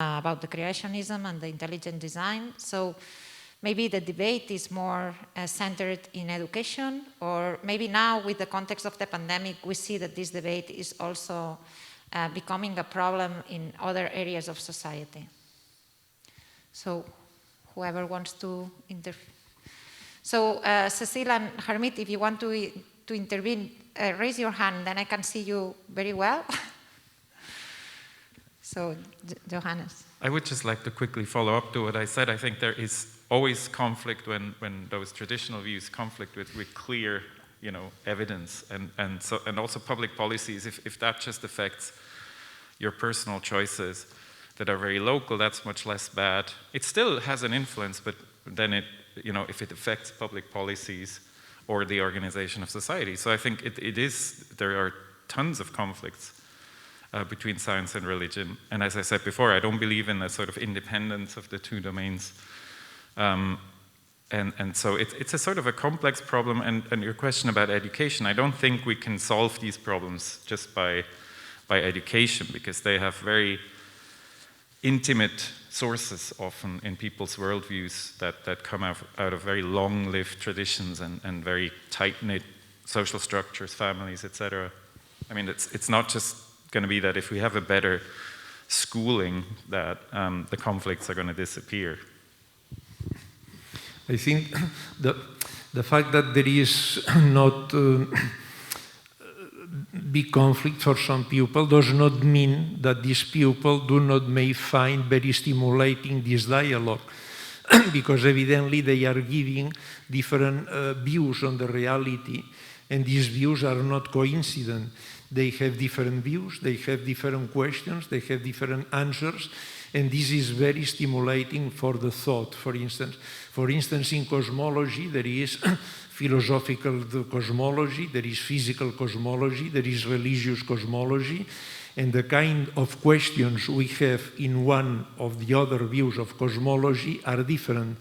about the creationism and the intelligent design. So maybe the debate is more centered in education, or maybe now with the context of the pandemic, we see that this debate is also becoming a problem in other areas of society. So whoever wants to intervene. So Cecile and Harmit, if you want to intervene, raise your hand, then I can see you very well. So, Johannes. I would just like to quickly follow up to what I said. I think there is always conflict when those traditional views conflict with clear, evidence, and also public policies. If that just affects your personal choices that are very local, that's much less bad. It still has an influence, but then if it affects public policies or the organization of society. So I think there are tons of conflicts between science and religion. And as I said before, I don't believe in a sort of independence of the two domains. And so it's a sort of a complex problem. And your question about education, I don't think we can solve these problems just by education, because they have very intimate sources often in people's worldviews that come out of very long-lived traditions and very tight-knit social structures, families, etc. I mean, it's not just going to be that if we have a better schooling that the conflicts are going to disappear. I think the fact that there is not big conflict for some people does not mean that these people do not may find very stimulating this dialogue, because evidently they are giving different views on the reality, and these views are not coincident. They have different views, they have different questions, they have different answers, and this is very stimulating for the thought. For instance, in cosmology, there is philosophical cosmology, there is physical cosmology, there is religious cosmology, and the kind of questions we have in one of the other views of cosmology are different.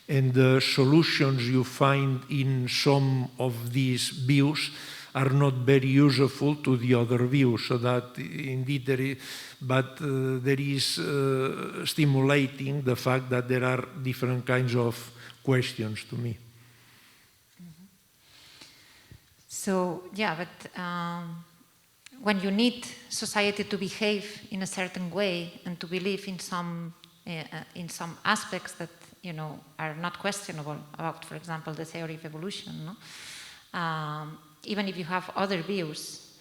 And the solutions you find in some of these views are not very useful to the other view, so that indeed there is stimulating the fact that there are different kinds of questions to me. So, yeah, but when you need society to behave in a certain way and to believe in some aspects that are not questionable about, for example, the theory of evolution, no? Even if you have other views,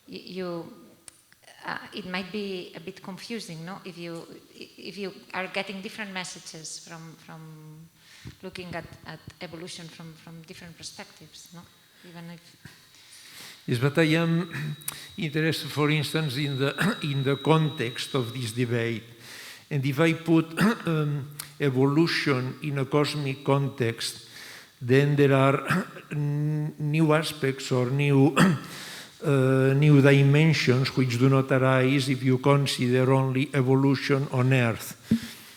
it might be a bit confusing, no? If you are getting different messages from looking at evolution from different perspectives, no? Even if. Yes, but I am interested, for instance, in the context of this debate, and if I put evolution in a cosmic context, then there are new aspects or new dimensions which do not arise if you consider only evolution on Earth.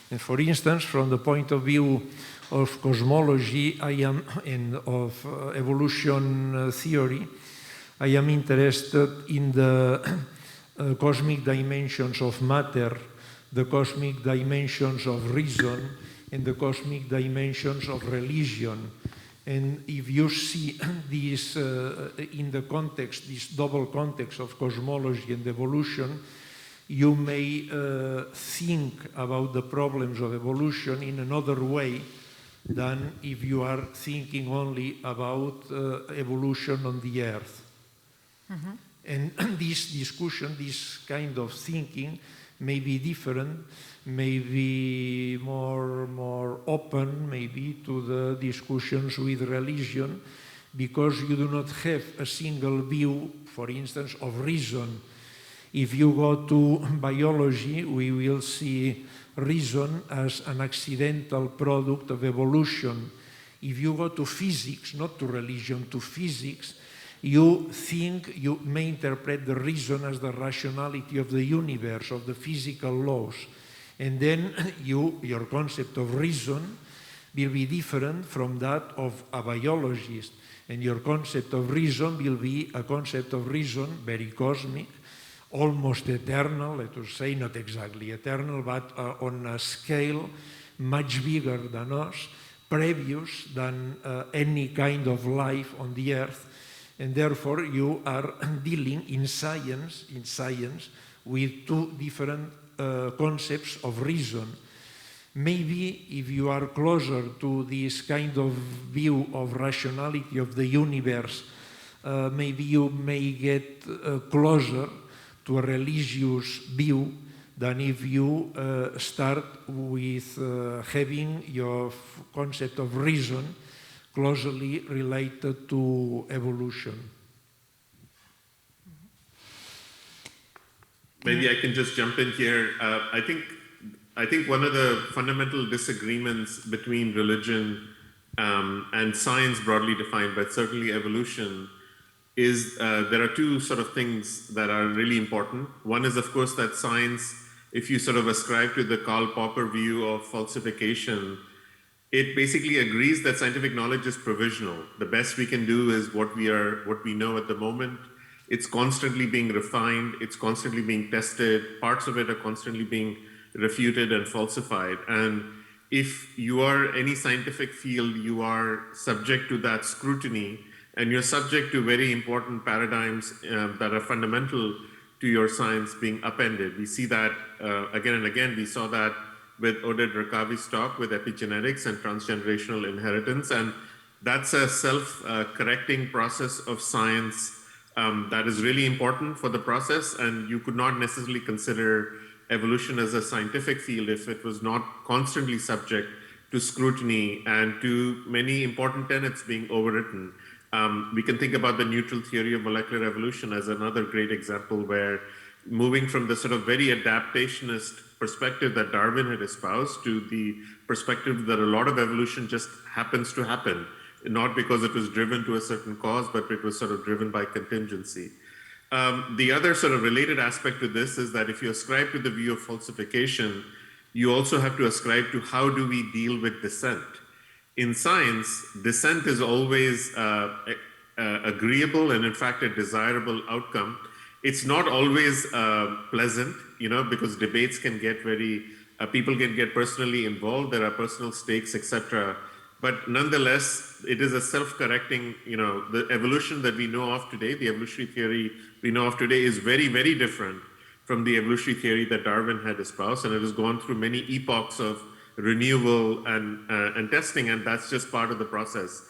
And for instance, from the point of view of cosmology, and of evolution theory, I am interested in the cosmic dimensions of matter, the cosmic dimensions of reason, and the cosmic dimensions of religion. And if you see this in the context, this double context of cosmology and evolution, you may think about the problems of evolution in another way than if you are thinking only about evolution on the Earth. Mm-hmm. And this discussion, this kind of thinking, may be different, may be more open, maybe, to the discussions with religion, because you do not have a single view, for instance, of reason. If you go to biology, we will see reason as an accidental product of evolution. If you go to physics, not to religion, to physics, you may interpret the reason as the rationality of the universe, of the physical laws. And then your concept of reason will be different from that of a biologist. And your concept of reason will be a concept of reason, very cosmic, almost eternal, let us say, not exactly eternal, but on a scale much bigger than us, previous than any kind of life on the earth, and therefore you are dealing in science with two different concepts of reason. Maybe if you are closer to this kind of view of rationality of the universe, maybe you may get closer to a religious view than if you start with having your concept of reason closely related to evolution. Maybe I can just jump in here. I think one of the fundamental disagreements between religion and science broadly defined, but certainly evolution, is there are two sort of things that are really important. One is, of course, that science, if you sort of ascribe to the Karl Popper view of falsification, it basically agrees that scientific knowledge is provisional. The best we can do is what we know at the moment. It's constantly being refined, it's constantly being tested, parts of it are constantly being refuted and falsified. And if you are any scientific field, you are subject to that scrutiny, and you're subject to very important paradigms that are fundamental to your science being upended. We see that again and again. We saw that with Oded Rakavi's talk with epigenetics and transgenerational inheritance. And that's a self-correcting process of science that is really important for the process. And you could not necessarily consider evolution as a scientific field if it was not constantly subject to scrutiny and to many important tenets being overwritten. We can think about the neutral theory of molecular evolution as another great example, where moving from the sort of very adaptationist perspective that Darwin had espoused to the perspective that a lot of evolution just happens to happen, not because it was driven to a certain cause, but it was sort of driven by contingency. The other sort of related aspect to this is that if you ascribe to the view of falsification, you also have to ascribe to how do we deal with dissent. In science, dissent is always agreeable and in fact a desirable outcome. It's not always pleasant, because debates can get people can get personally involved, there are personal stakes, etc. But nonetheless, it is a self-correcting, the evolution that we know of today, the evolutionary theory we know of today is very, very different from the evolutionary theory that Darwin had espoused, and it has gone through many epochs of renewal and testing, and that's just part of the process.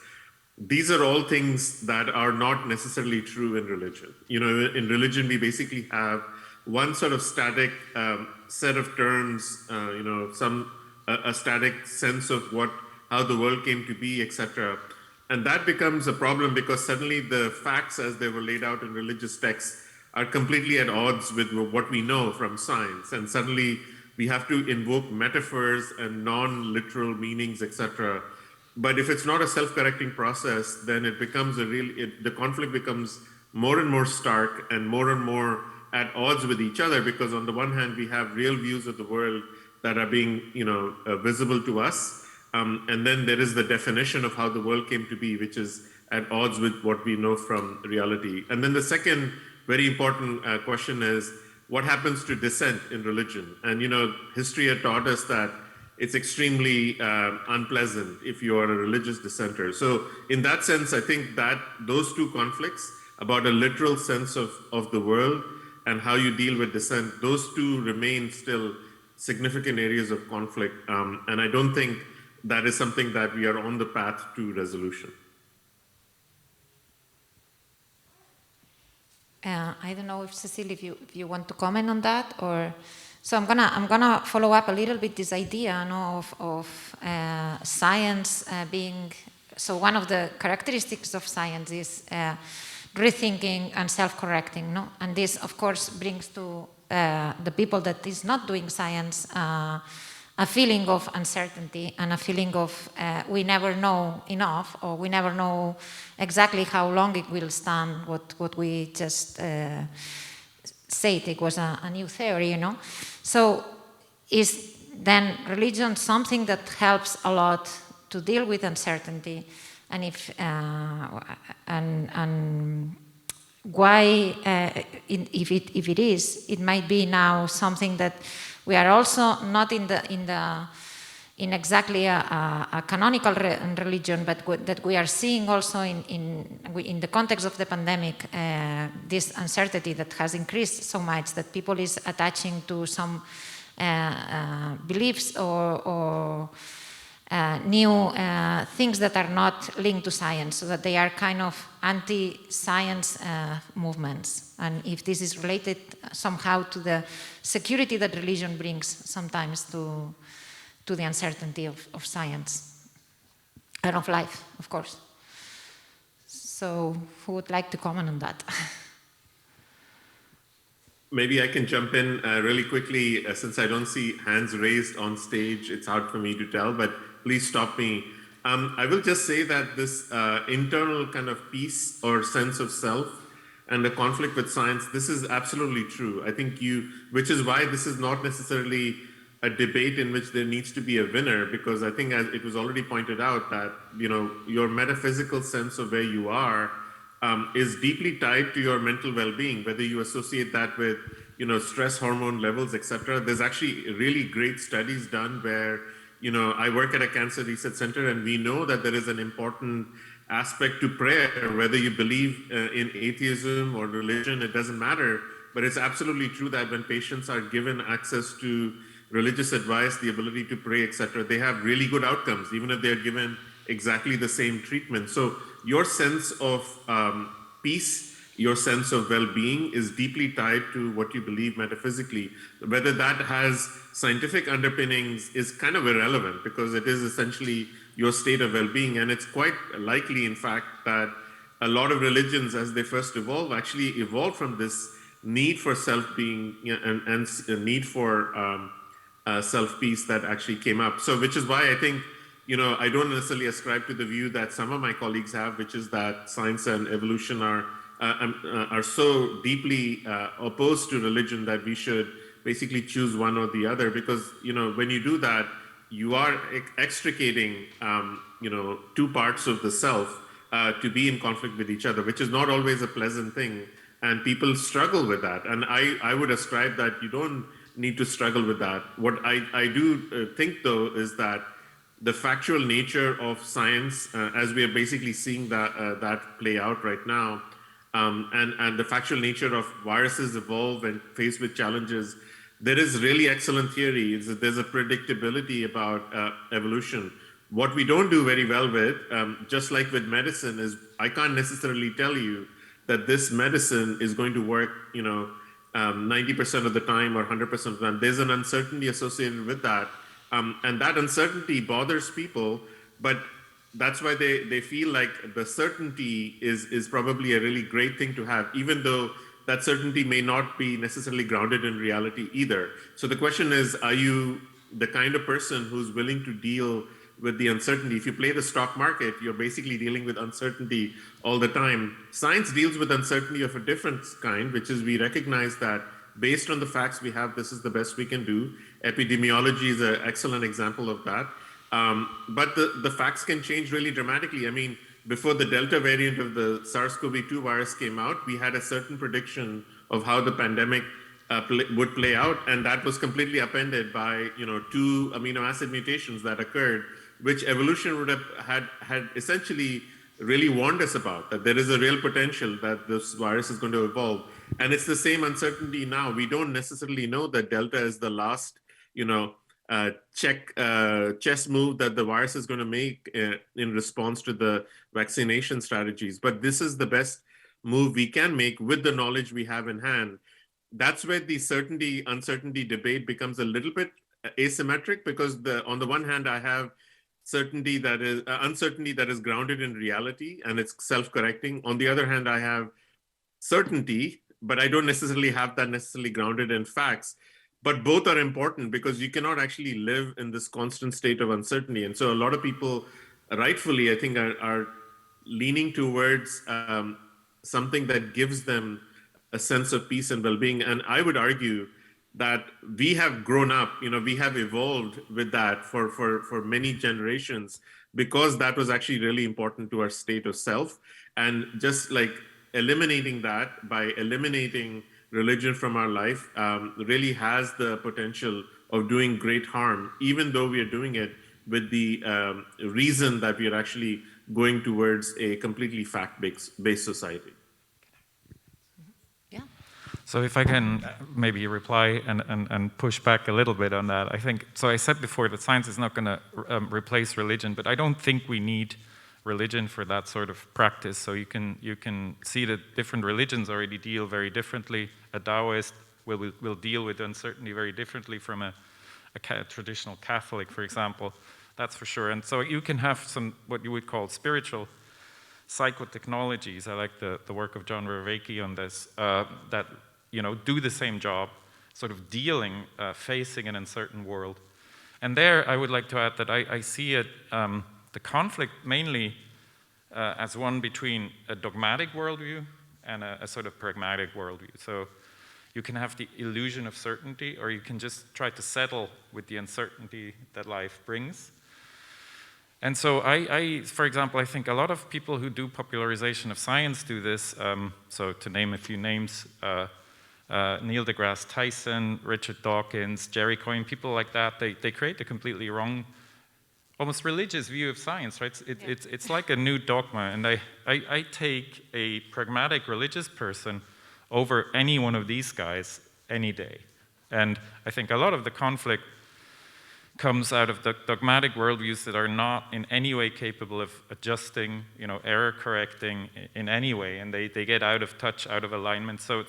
These are all things that are not necessarily true in religion. In religion, we basically have one sort of static set of terms, a static sense of how the world came to be, etc. And that becomes a problem because suddenly the facts as they were laid out in religious texts are completely at odds with what we know from science. And suddenly we have to invoke metaphors and non-literal meanings, etc. But if it's not a self-correcting process, then it becomes the conflict becomes more and more stark and more at odds with each other, because on the one hand, we have real views of the world that are being, visible to us. And then there is the definition of how the world came to be, which is at odds with what we know from reality. And then the second very important question is, what happens to dissent in religion? And history had taught us that it's extremely unpleasant if you are a religious dissenter. So in that sense, I think that those two conflicts about a literal sense of the world and how you deal with dissent, those two remain still significant areas of conflict. And I don't think that is something that we are on the path to resolution. I don't know if Cecile, if you want to comment on that, or so I'm gonna follow up a little bit this idea of science being so. One of the characteristics of science is rethinking and self-correcting, no? And this, of course, brings to the people that is not doing science a feeling of uncertainty and a feeling of we never know enough, or we never know exactly how long it will stand. What we just said, it was a new theory, So is then religion something that helps a lot to deal with uncertainty? And if why, if it is, it might be now something that we are also not in exactly a canonical religion, but that we are seeing also in the context of the pandemic, this uncertainty that has increased so much that people is attaching to some beliefs or new things that are not linked to science, so that they are kind of anti-science movements. And if this is related somehow to the security that religion brings sometimes to the uncertainty of science and of life, of course. So who would like to comment on that? Maybe I can jump in really quickly, since I don't see hands raised on stage. It's hard for me to tell, but please stop me. I will just say that this internal kind of peace or sense of self and the conflict with science, this is absolutely true. I think which is why this is not necessarily a debate in which there needs to be a winner, because I think, as it was already pointed out, that your metaphysical sense of where you are is deeply tied to your mental well-being, whether you associate that with stress hormone levels, etc. There's actually really great studies done where I work at a cancer research center, and we know that there is an important aspect to prayer, whether you believe in atheism or religion, it doesn't matter. But it's absolutely true that when patients are given access to religious advice, the ability to pray, etc., they have really good outcomes, even if they're given exactly the same treatment. So your sense of peace, your sense of well-being is deeply tied to what you believe metaphysically. Whether that has scientific underpinnings is kind of irrelevant, because it is essentially your state of well-being. And it's quite likely, in fact, that a lot of religions, as they first evolve, actually evolved from this need for self-being and a need for self-peace that actually came up. So which is why I think, I don't necessarily ascribe to the view that some of my colleagues have, which is that science and evolution are so deeply opposed to religion that we should basically choose one or the other. Because, when you do that, you are extricating, two parts of the self to be in conflict with each other, which is not always a pleasant thing. And people struggle with that. And I would ascribe that you don't need to struggle with that. What I do think, though, is that the factual nature of science, as we are basically seeing that play out right now, and the factual nature of viruses evolve and faced with challenges, there is really excellent theory. There's a predictability about evolution. What we don't do very well with, just like with medicine, is I can't necessarily tell you that this medicine is going to work, 90% of the time or 100% of the time. There's an uncertainty associated with that. And that uncertainty bothers people, but that's why they feel like the certainty is probably a really great thing to have, even though that certainty may not be necessarily grounded in reality either. So the question is, are you the kind of person who's willing to deal with the uncertainty? If you play the stock market, you're basically dealing with uncertainty all the time. Science deals with uncertainty of a different kind, which is we recognize that based on the facts we have, this is the best we can do. Epidemiology is an excellent example of that. But the facts can change really dramatically. I mean, before the Delta variant of the SARS-CoV-2 virus came out, we had a certain prediction of how the pandemic would play out, and that was completely upended by 2 amino acid mutations that occurred, which evolution would have had essentially really warned us about, that there is a real potential that this virus is going to evolve. And it's the same uncertainty now. We don't necessarily know that Delta is the last, chess move that the virus is going to make in response to the vaccination strategies. But this is the best move we can make with the knowledge we have in hand. That's where the certainty-uncertainty debate becomes a little bit asymmetric, because on the one hand, I have uncertainty that is grounded in reality and it's self-correcting. On the other hand, I have certainty, but I don't necessarily have that necessarily grounded in facts. But both are important, because you cannot actually live in this constant state of uncertainty. And so a lot of people, rightfully, I think, are leaning towards something that gives them a sense of peace and well-being. And I would argue that we have grown up, we have evolved with that for many generations, because that was actually really important to our state of self. And just like eliminating that by eliminating religion from our life really has the potential of doing great harm, even though we are doing it with the reason that we are actually going towards a completely fact-based society. Yeah. So if I can maybe reply and push back a little bit on that, I think, so I said before that science is not going to replace religion, but I don't think we need religion for that sort of practice. So you can see that different religions already deal very differently. A Taoist will deal with uncertainty very differently from a traditional Catholic, for example. That's for sure. And so you can have some, what you would call spiritual psychotechnologies. I like the work of Jou Mirabent on this, that do the same job, sort of dealing, facing an uncertain world. And there I would like to add that I see it, the conflict mainly as one between a dogmatic worldview and a sort of pragmatic worldview. So you can have the illusion of certainty, or you can just try to settle with the uncertainty that life brings. And so for example, I think a lot of people who do popularization of science do this. So to name a few names, Neil deGrasse Tyson, Richard Dawkins, Jerry Coyne, people like that, they create a completely wrong, almost religious view of science, right? It's like a new dogma, and I take a pragmatic religious person over any one of these guys any day. And I think a lot of the conflict comes out of the dogmatic worldviews that are not in any way capable of adjusting, error correcting in any way, and they get out of touch, out of alignment. So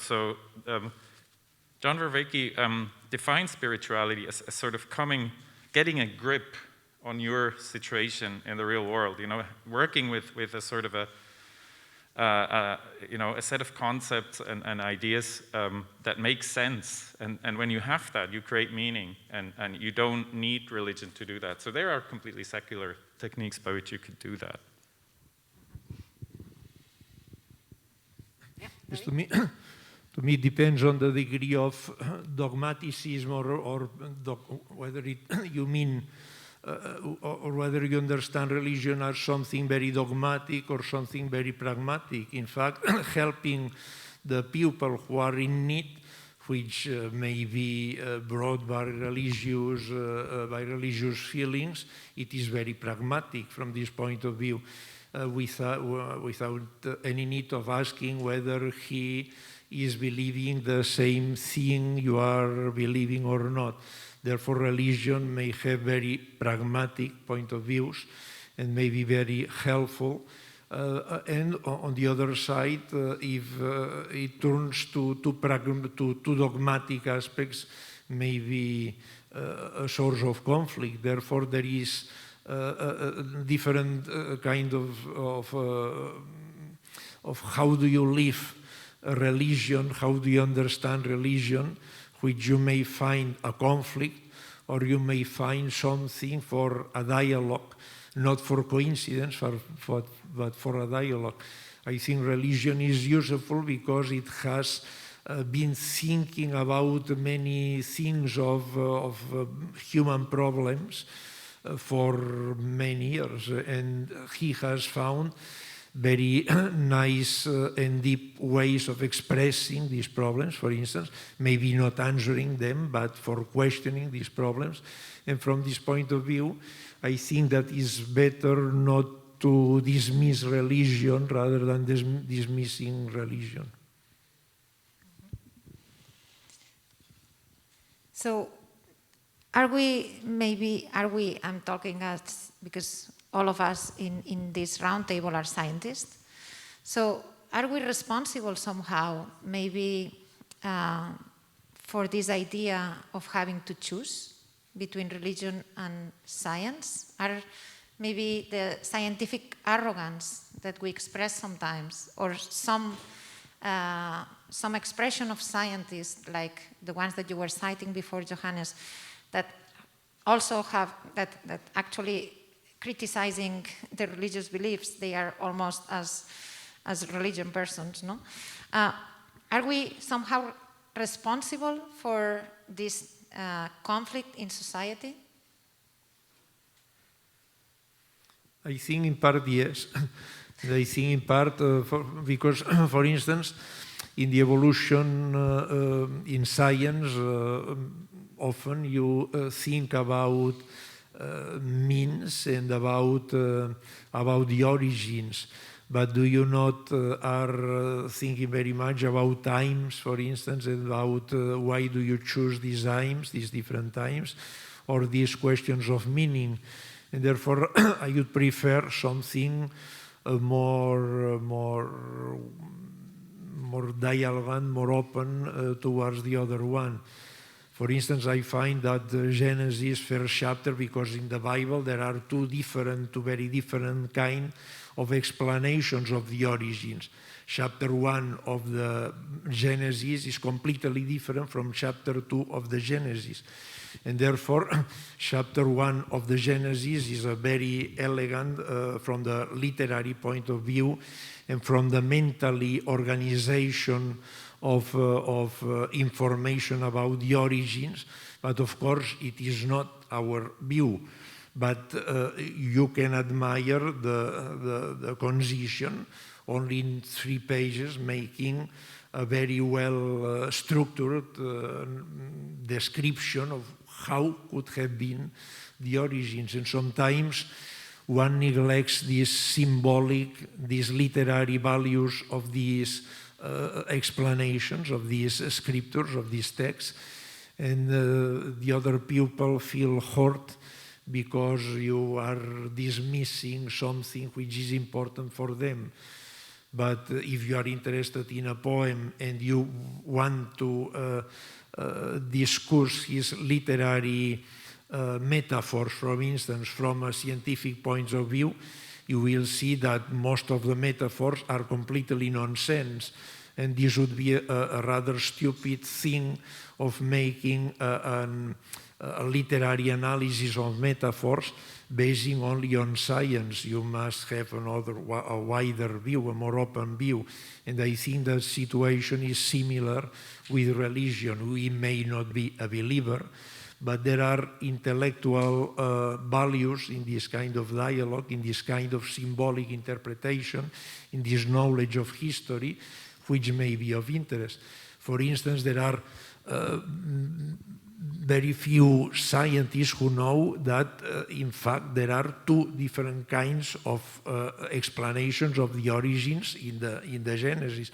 Jou Mirabent defines spirituality as sort of getting a grip on your situation in the real world, working with a sort of a set of concepts and ideas that make sense. And when you have that, you create meaning, and you don't need religion to do that. So there are completely secular techniques by which you could do that. Yes, to me, it depends on the degree of dogmatism or whether you mean or whether you understand religion as something very dogmatic or something very pragmatic. In fact, helping the people who are in need, which may be brought by religious feelings, it is very pragmatic from this point of view, without any need of asking whether he is believing the same thing you are believing or not. Therefore, religion may have very pragmatic point of views and may be very helpful. And on the other side, if it turns to dogmatic aspects, may be a source of conflict. Therefore, there is a different kind of how do you live a religion, how do you understand religion, which you may find a conflict, or you may find something for a dialogue, not for coincidence, but for a dialogue. I think religion is useful because it has been thinking about many things of human problems for many years, and he has found very nice and deep ways of expressing these problems, for instance, maybe not answering them, but for questioning these problems. And from this point of view, I think that it's better not to dismiss religion rather than dismissing religion. So I'm talking as, because all of us in this roundtable are scientists. So are we responsible somehow, maybe, for this idea of having to choose between religion and science? Are maybe the scientific arrogance that we express sometimes, or some expression of scientists, like the ones that you were citing before, Johannes, that also have, that actually criticizing the religious beliefs, they are almost as religion persons, no? Are we somehow responsible for this conflict in society? I think in part yes. I think in part because, for instance, in the evolution in science, often you think about means and about the origins, but do you not are thinking very much about times, for instance, and about why do you choose these times, these different times, or these questions of meaning? And therefore, I would prefer something more dialogue, more open towards the other one. For instance, I find that the Genesis first chapter, because in the Bible there are two very different kind of explanations of the origins. Chapter 1 of the Genesis is completely different from chapter 2 of the Genesis. And therefore, chapter 1 of the Genesis is a very elegant from the literary point of view and from the mentally organization of information about the origins, but of course it is not our view. But you can admire the concision only in 3 pages, making a very well structured description of how could have been the origins. And sometimes one neglects these symbolic, these literary values of these explanations, of these scriptures, of these texts, and the other people feel hurt because you are dismissing something which is important for them. But if you are interested in a poem and you want to discuss his literary metaphors, for instance, from a scientific point of view, you will see that most of the metaphors are completely nonsense. And this would be a rather stupid thing of making a literary analysis of metaphors basing only on science. You must have a wider view, a more open view. And I think the situation is similar with religion. We may not be a believer, but there are intellectual values in this kind of dialogue, in this kind of symbolic interpretation, in this knowledge of history, which may be of interest. For instance, there are very few scientists who know that, in fact, there are 2 different kinds of explanations of the origins in the Genesis,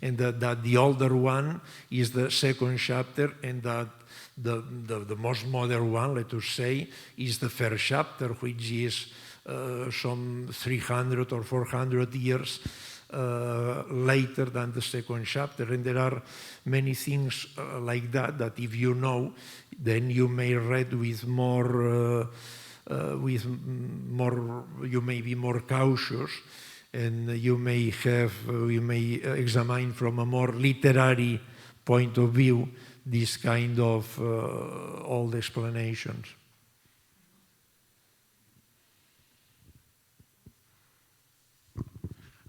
and that the older one is the 2nd chapter, and that the most modern one, let us say, is the 1st chapter, which is some 300 or 400 years later than the 2nd chapter. And there are many things like that if you know, then you may read with more, you may be more cautious, and you may examine from a more literary point of view this kind of old explanations.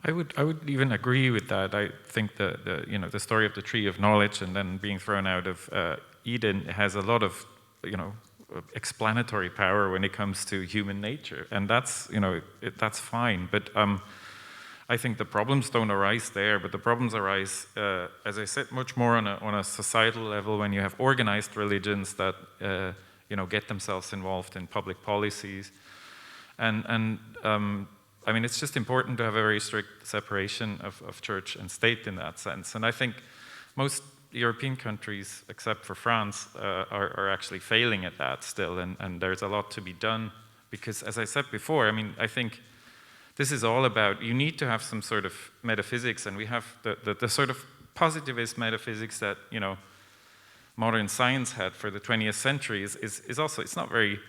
I would even agree with that. I think the story of the tree of knowledge and then being thrown out of Eden has a lot of explanatory power when it comes to human nature, and that's that's fine. But I think the problems don't arise there, but the problems arise, as I said, much more on a societal level when you have organized religions that get themselves involved in public policies, and I mean, it's just important to have a very strict separation of church and state in that sense. And I think most European countries, except for France, are actually failing at that still. And there's a lot to be done because, as I said before, I mean, I think this is all about, you need to have some sort of metaphysics, and we have the sort of positivist metaphysics that, modern science had for the 20th century is also, it's not very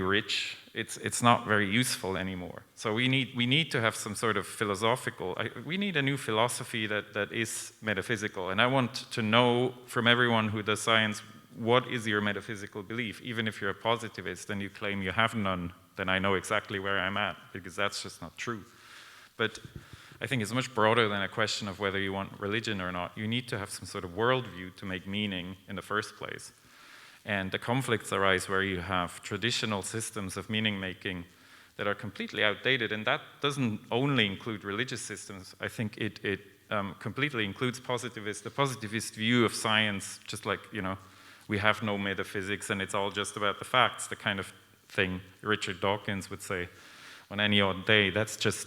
rich. It's not very useful anymore. So we need to have some sort of philosophical. We need a new philosophy that is metaphysical. And I want to know from everyone who does science, what is your metaphysical belief? Even if you're a positivist and you claim you have none, then I know exactly where I'm at, because that's just not true. But I think it's much broader than a question of whether you want religion or not. You need to have some sort of worldview to make meaning in the first place. And the conflicts arise where you have traditional systems of meaning-making that are completely outdated, and that doesn't only include religious systems. I think it completely includes the positivist view of science, just like, we have no metaphysics and it's all just about the facts, the kind of thing Richard Dawkins would say on any odd day. That's just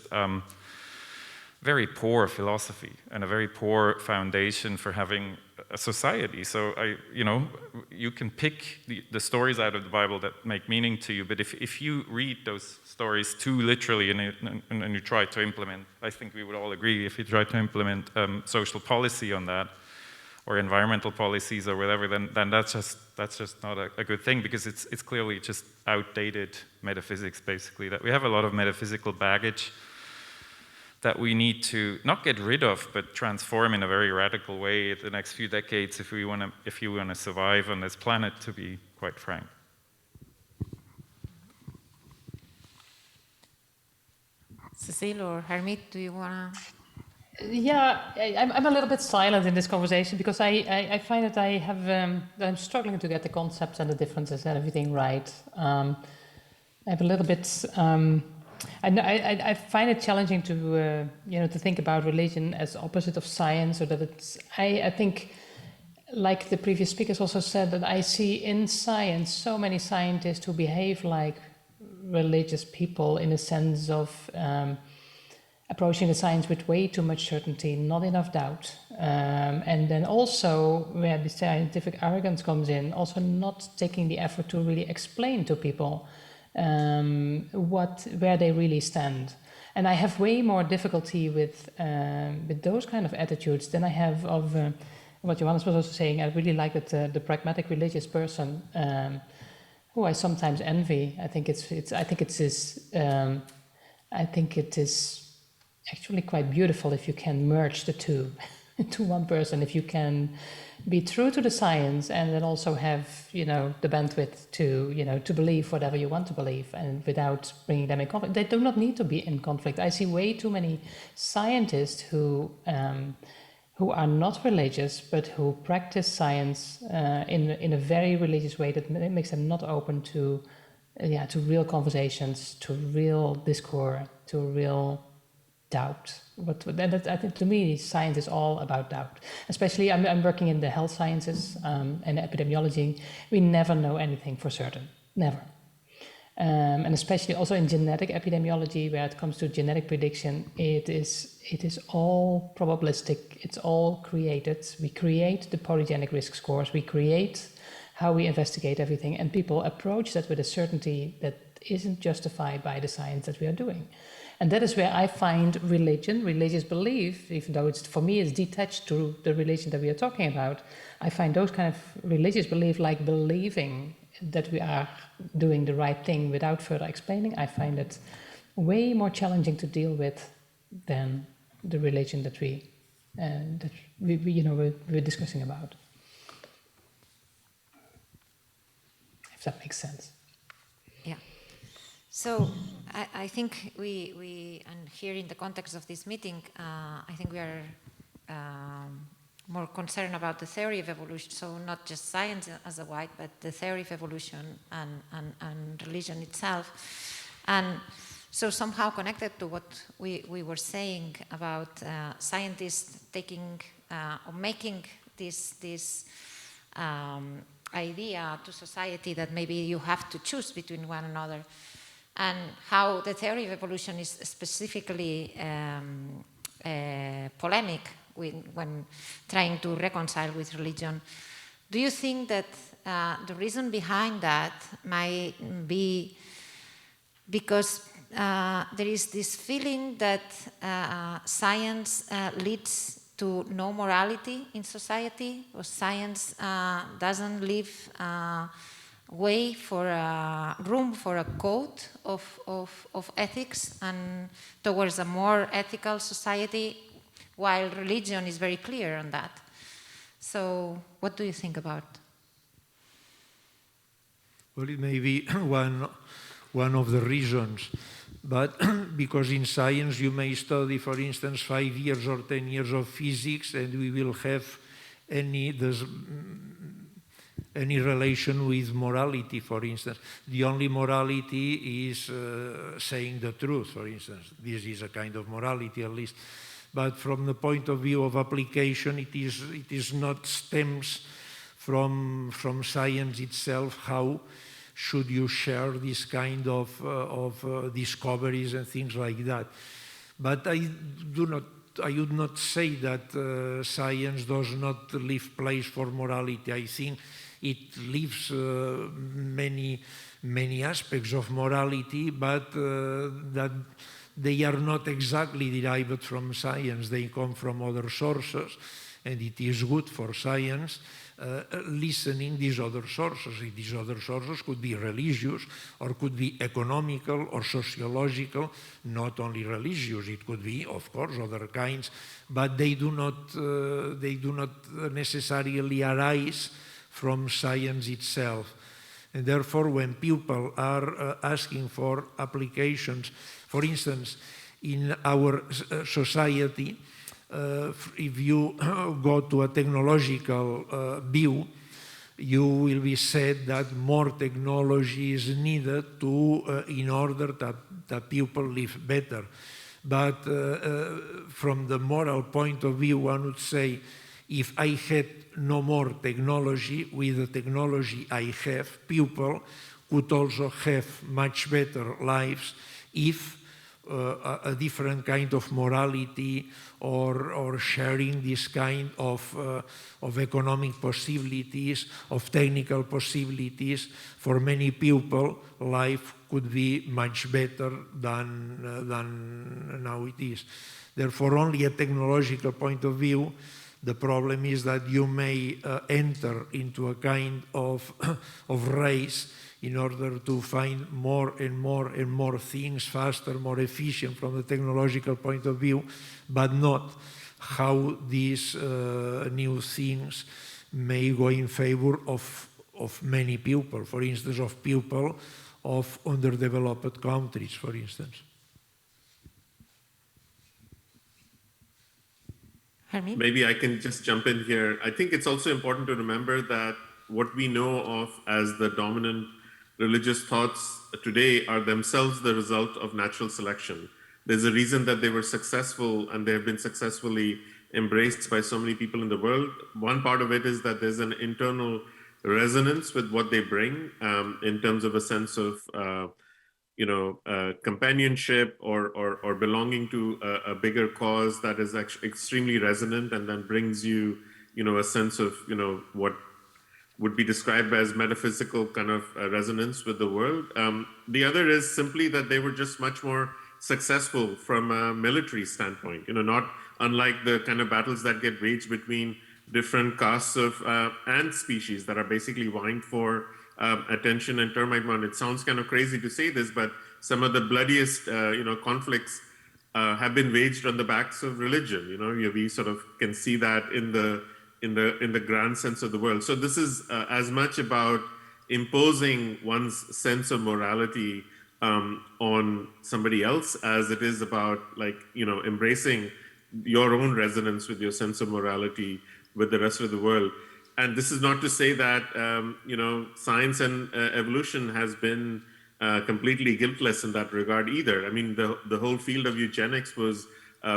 very poor philosophy and a very poor foundation for having a society. So you can pick the stories out of the Bible that make meaning to you, but if you read those stories too literally and you try to implement, I think we would all agree, if you try to implement social policy on that, or environmental policies or whatever, then that's just not a good thing, because it's clearly just outdated metaphysics, basically. That we have a lot of metaphysical baggage that we need to not get rid of, but transform in a very radical way the next few decades if you want to survive on this planet, to be quite frank. Cecile or Harmit, do you want to? Yeah, I'm a little bit silent in this conversation because I find that I'm struggling to get the concepts and the differences and everything right. I have a little bit. I find it challenging to to think about religion as opposite of science, or that it's. I think, like the previous speakers also said, that I see in science so many scientists who behave like religious people in a sense of approaching the science with way too much certainty, not enough doubt, and then also where the scientific arrogance comes in, also not taking the effort to really explain to people where they really stand. And I have way more difficulty with those kind of attitudes than I have of what Johannes was also saying. I really like that the pragmatic religious person, who I sometimes envy. I think it is actually quite beautiful if you can merge the two into one person, if you can be true to the science and then also have the bandwidth to believe whatever you want to believe, and without bringing them in conflict. They do not need to be in conflict. I see way too many scientists who are not religious but who practice science in a very religious way that makes them not open to real conversations, to real discourse, to real doubt. I think to me, science is all about doubt. Especially, I'm working in the health sciences and epidemiology. We never know anything for certain, never. And especially also in genetic epidemiology, where it comes to genetic prediction, it is all probabilistic. It's all created. We create the polygenic risk scores. We create how we investigate everything, and people approach that with a certainty that isn't justified by the science that we are doing. And that is where I find religious belief, even though for me it's detached to the religion that we are talking about, I find those kind of religious belief, like believing that we are doing the right thing without further explaining, I find it way more challenging to deal with than the religion that we're discussing about. If that makes sense. Yeah. So I think we and here in the context of this meeting, I think we are more concerned about the theory of evolution. So not just science as a wide, but the theory of evolution and religion itself. And so somehow connected to what we were saying about scientists taking or making this idea to society that maybe you have to choose between one another, and how the theory of evolution is specifically polemic when trying to reconcile with religion. Do you think that the reason behind that might be because there is this feeling that science leads to no morality in society, or science doesn't leave way for room for a code of ethics and towards a more ethical society, while religion is very clear on that? So what do you think about? Well, it may be one of the reasons, but because in science you may study, for instance, 5 years or 10 years of physics, and we will have any relation with morality, for instance. The only morality is saying the truth, for instance. This is a kind of morality, at least. But from the point of view of application, it is not stems from science itself. How should you share this kind of discoveries and things like that? But I would not say that science does not leave place for morality. I think it leaves many aspects of morality, but that they are not exactly derived from science. They come from other sources, and it is good for science listening these other sources. These other sources could be religious, or could be economical or sociological, not only religious. It could be, of course, other kinds, but they do not necessarily arise from science itself. And therefore, when people are asking for applications, for instance, in our society, if you go to a technological view, you will be said that more technology is needed in order that people live better. But from the moral point of view, one would say, if I had no more technology, with the technology I have, people could also have much better lives if a different kind of morality or sharing this kind of economic possibilities, of technical possibilities, for many people, life could be much better than now it is. Therefore, only a technological point of view, the problem is that you may enter into a kind of race in order to find more and more things faster, more efficient from the technological point of view, but not how these new things may go in favor of many people, for instance, of people of underdeveloped countries, for instance. Harmit? Maybe I can just jump in here. I think it's also important to remember that what we know of as the dominant religious thoughts today are themselves the result of natural selection. There's a reason that they were successful, and they have been successfully embraced by so many people in the world. One part of it is that there's an internal resonance with what they bring in terms of a sense of companionship or belonging to a bigger cause that is actually extremely resonant, and then brings you a sense of what would be described as metaphysical kind of resonance with the world. The other is simply that they were just much more successful from a military standpoint, not unlike the kind of battles that get waged between different castes of ant species that are basically vying for attention and termite mound. It sounds kind of crazy to say this, but some of the bloodiest conflicts have been waged on the backs of religion. We sort of can see that in the grand sense of the world. So this is as much about imposing one's sense of morality on somebody else as it is about embracing your own resonance with your sense of morality with the rest of the world. And this is not to say that science and evolution has been completely guiltless in that regard either. I mean, the whole field of eugenics was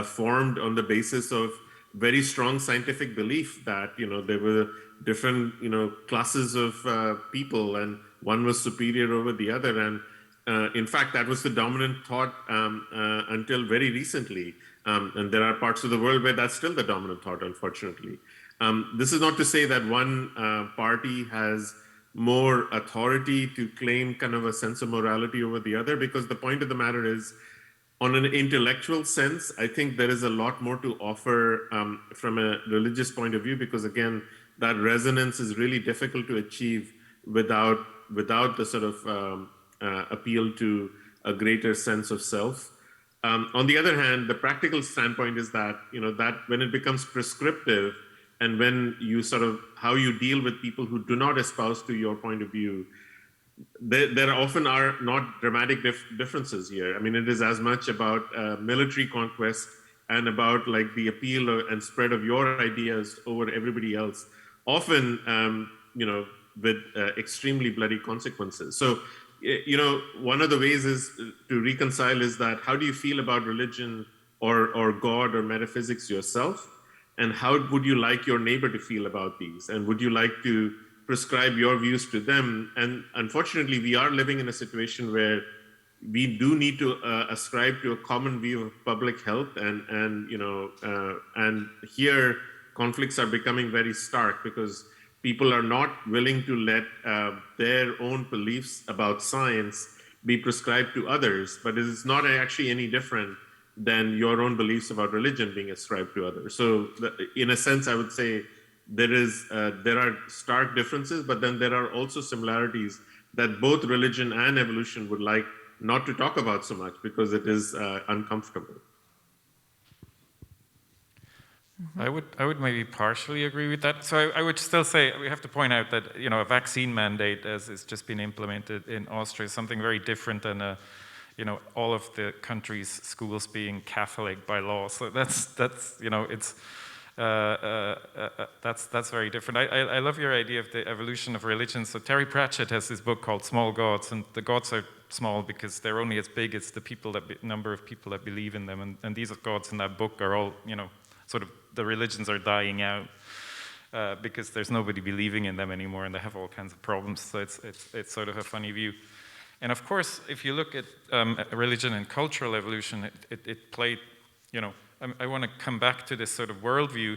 formed on the basis of very strong scientific belief that there were different classes of people, and one was superior over the other. And in fact, that was the dominant thought until very recently. And there are parts of the world where that's still the dominant thought, unfortunately. This is not to say that one party has more authority to claim kind of a sense of morality over the other, because the point of the matter is, on an intellectual sense, I think there is a lot more to offer from a religious point of view, because again, that resonance is really difficult to achieve without the sort of appeal to a greater sense of self. On the other hand, the practical standpoint is that that when it becomes prescriptive, and when you sort of how you deal with people who do not espouse to your point of view, there often are not dramatic differences here. I mean, it is as much about military conquest and about the appeal and spread of your ideas over everybody else. Often, with extremely bloody consequences. So, one of the ways is to reconcile is that how do you feel about religion or God or metaphysics yourself? And how would you like your neighbor to feel about these? And would you like to prescribe your views to them? And unfortunately, we are living in a situation where we do need to ascribe to a common view of public health, and here conflicts are becoming very stark because people are not willing to let their own beliefs about science be prescribed to others, but it is not actually any different than your own beliefs about religion being ascribed to others. So in a sense, I would say there are stark differences, but then there are also similarities that both religion and evolution would like not to talk about so much because it is uncomfortable. I would maybe partially agree with that. So I would still say we have to point out that a vaccine mandate, as it's just been implemented in Austria, is something very different than all of the country's schools being Catholic by law. So that's very different. I love your idea of the evolution of religion. So Terry Pratchett has this book called Small Gods, and the gods are small because they're only as big as the number of people that believe in them. And these gods in that book are all sort of the religions are dying out because there's nobody believing in them anymore, and they have all kinds of problems. So it's sort of a funny view. And of course, if you look at religion and cultural evolution, it played, I want to come back to this sort of worldview.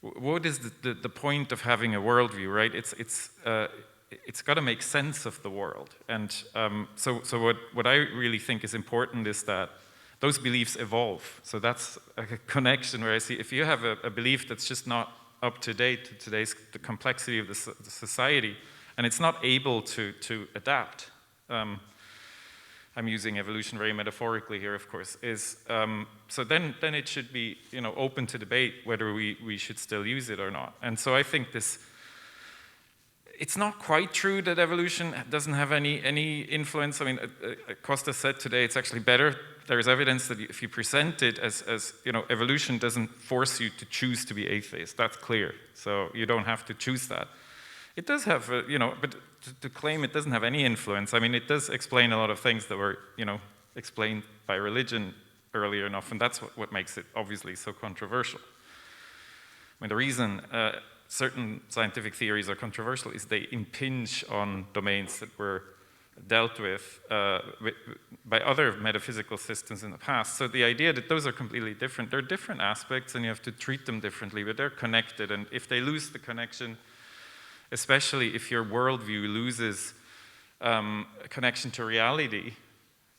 What is the point of having a worldview, right? It's got to make sense of the world. And so what I really think is important is that those beliefs evolve. So that's a connection where I see if you have a belief that's just not up to date to today's the complexity of the society, and it's not able to adapt. I'm using evolution very metaphorically here, of course. So then it should be open to debate whether we should still use it or not. And so I think it's not quite true that evolution doesn't have any influence. I mean, Costa said today it's actually better. There is evidence that if you present it as evolution doesn't force you to choose to be atheist. That's clear. So you don't have to choose that. It does have, but to claim it doesn't have any influence, I mean, it does explain a lot of things that were, explained by religion earlier enough, and that's what makes it obviously so controversial. I mean, the reason certain scientific theories are controversial is they impinge on domains that were dealt with by other metaphysical systems in the past. So the idea that those are completely different, they're different aspects and you have to treat them differently, but they're connected, and if they lose the connection, especially if your worldview loses a connection to reality,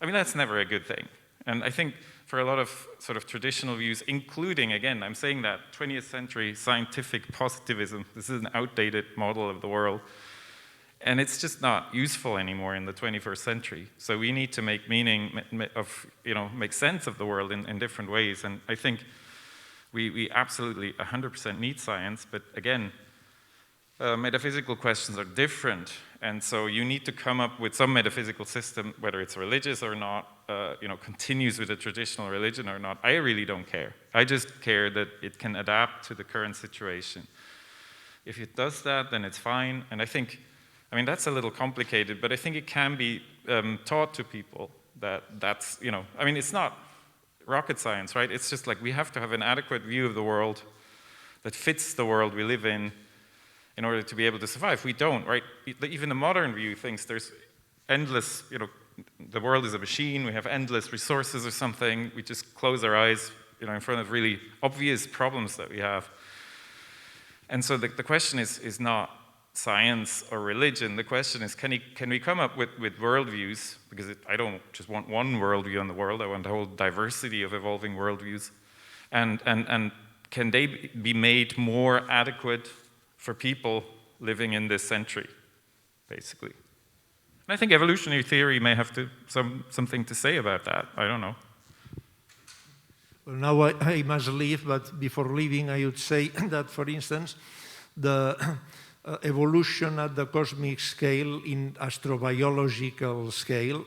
I mean, that's never a good thing. And I think for a lot of sort of traditional views, including, again, I'm saying that 20th century scientific positivism, this is an outdated model of the world, and it's just not useful anymore in the 21st century. So we need to make meaning of, make sense of the world in different ways. And I think we absolutely 100% need science, but again, metaphysical questions are different, and so you need to come up with some metaphysical system, whether it's religious or not, continues with a traditional religion or not. I really don't care. I just care that it can adapt to the current situation. If it does that, then it's fine, and I mean, that's a little complicated, but I think it can be taught to people that's, I mean, it's not rocket science, right? It's just like we have to have an adequate view of the world that fits the world we live in order to be able to survive. We don't, right? Even the modern view thinks there's endless, the world is a machine, we have endless resources or something, we just close our eyes, in front of really obvious problems that we have. And so the question is not science or religion. The question is, can we come up with worldviews? Because I don't just want one worldview on the world, I want a whole diversity of evolving worldviews. And can they be made more adequate for people living in this century, basically? And I think evolutionary theory may have something to say about that. I don't know. Well, now I must leave, but before leaving, I would say that, for instance, the evolution at the cosmic scale in astrobiological scale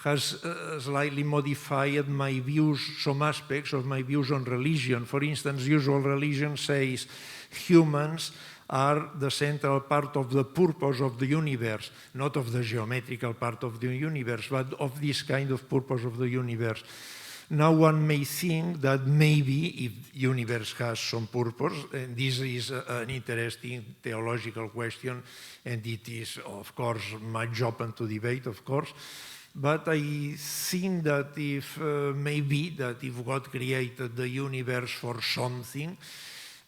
has slightly modified my views, some aspects of my views on religion. For instance, usual religion says humans are the central part of the purpose of the universe, not of the geometrical part of the universe, but of this kind of purpose of the universe. Now one may think that maybe if the universe has some purpose, and this is an interesting theological question, and it is, of course, much open to debate, of course, but I think that if God created the universe for something,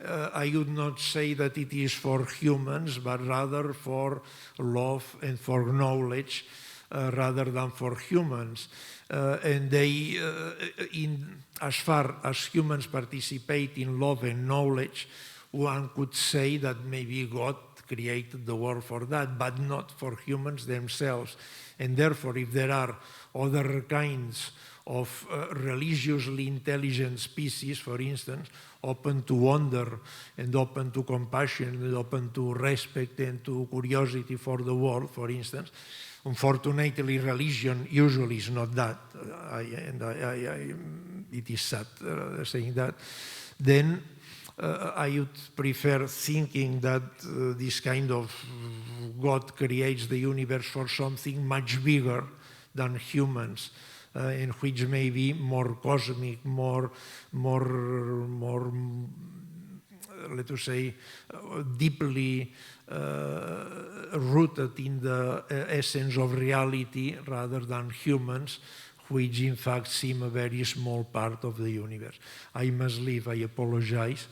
I would not say that it is for humans, but rather for love and for knowledge, rather than for humans. And they, as far as humans participate in love and knowledge, one could say that maybe God created the world for that, but not for humans themselves. And therefore, if there are other kinds of religiously intelligent species, for instance, open to wonder and open to compassion and open to respect and to curiosity for the world, for instance, unfortunately, religion usually is not that, it is sad saying that, then I would prefer thinking that this kind of God creates the universe for something much bigger than humans, in which may be more cosmic, more let us say, deeply rooted in the essence of reality rather than humans, which in fact seem a very small part of the universe. I must leave, I apologize.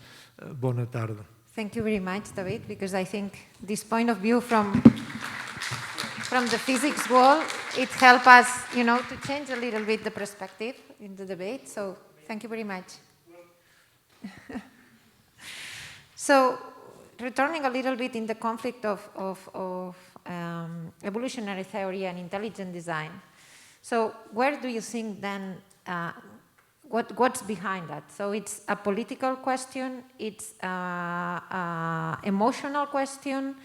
Bona tarda. Thank you very much, David, because I think this point of view from the physics world, it helps us, to change a little bit the perspective in the debate. So thank you very much. So returning a little bit in the conflict of evolutionary theory and intelligent design. So where do you think then, what's behind that? So it's a political question, it's an emotional question,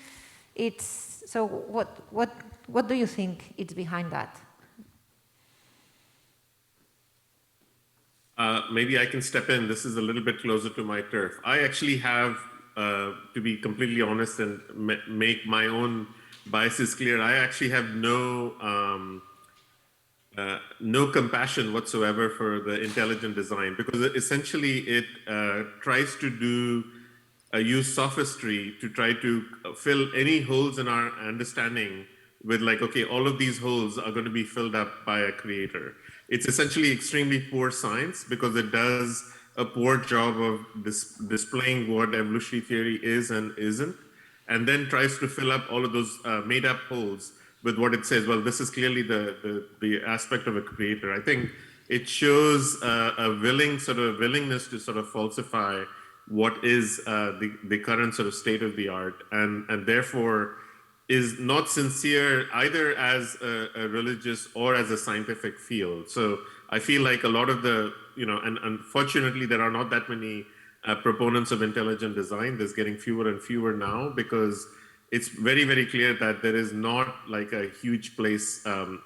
so what do you think is behind that? Maybe I can step in. This is a little bit closer to my turf. I actually have, to be completely honest and make my own biases clear, I actually have no compassion whatsoever for the intelligent design, because essentially it tries to use sophistry to try to fill any holes in our understanding with like, okay, all of these holes are going to be filled up by a creator. It's essentially extremely poor science because it does a poor job of displaying what evolutionary theory is and isn't, and then tries to fill up all of those made up holes with what it says. Well, this is clearly the aspect of a creator. I think it shows a willingness to sort of falsify what is the current sort of state of the art, and therefore is not sincere either as a religious or as a scientific field. So I feel like a lot of the, and unfortunately there are not that many proponents of intelligent design. There's getting fewer and fewer now because it's very, very clear that there is not like a huge place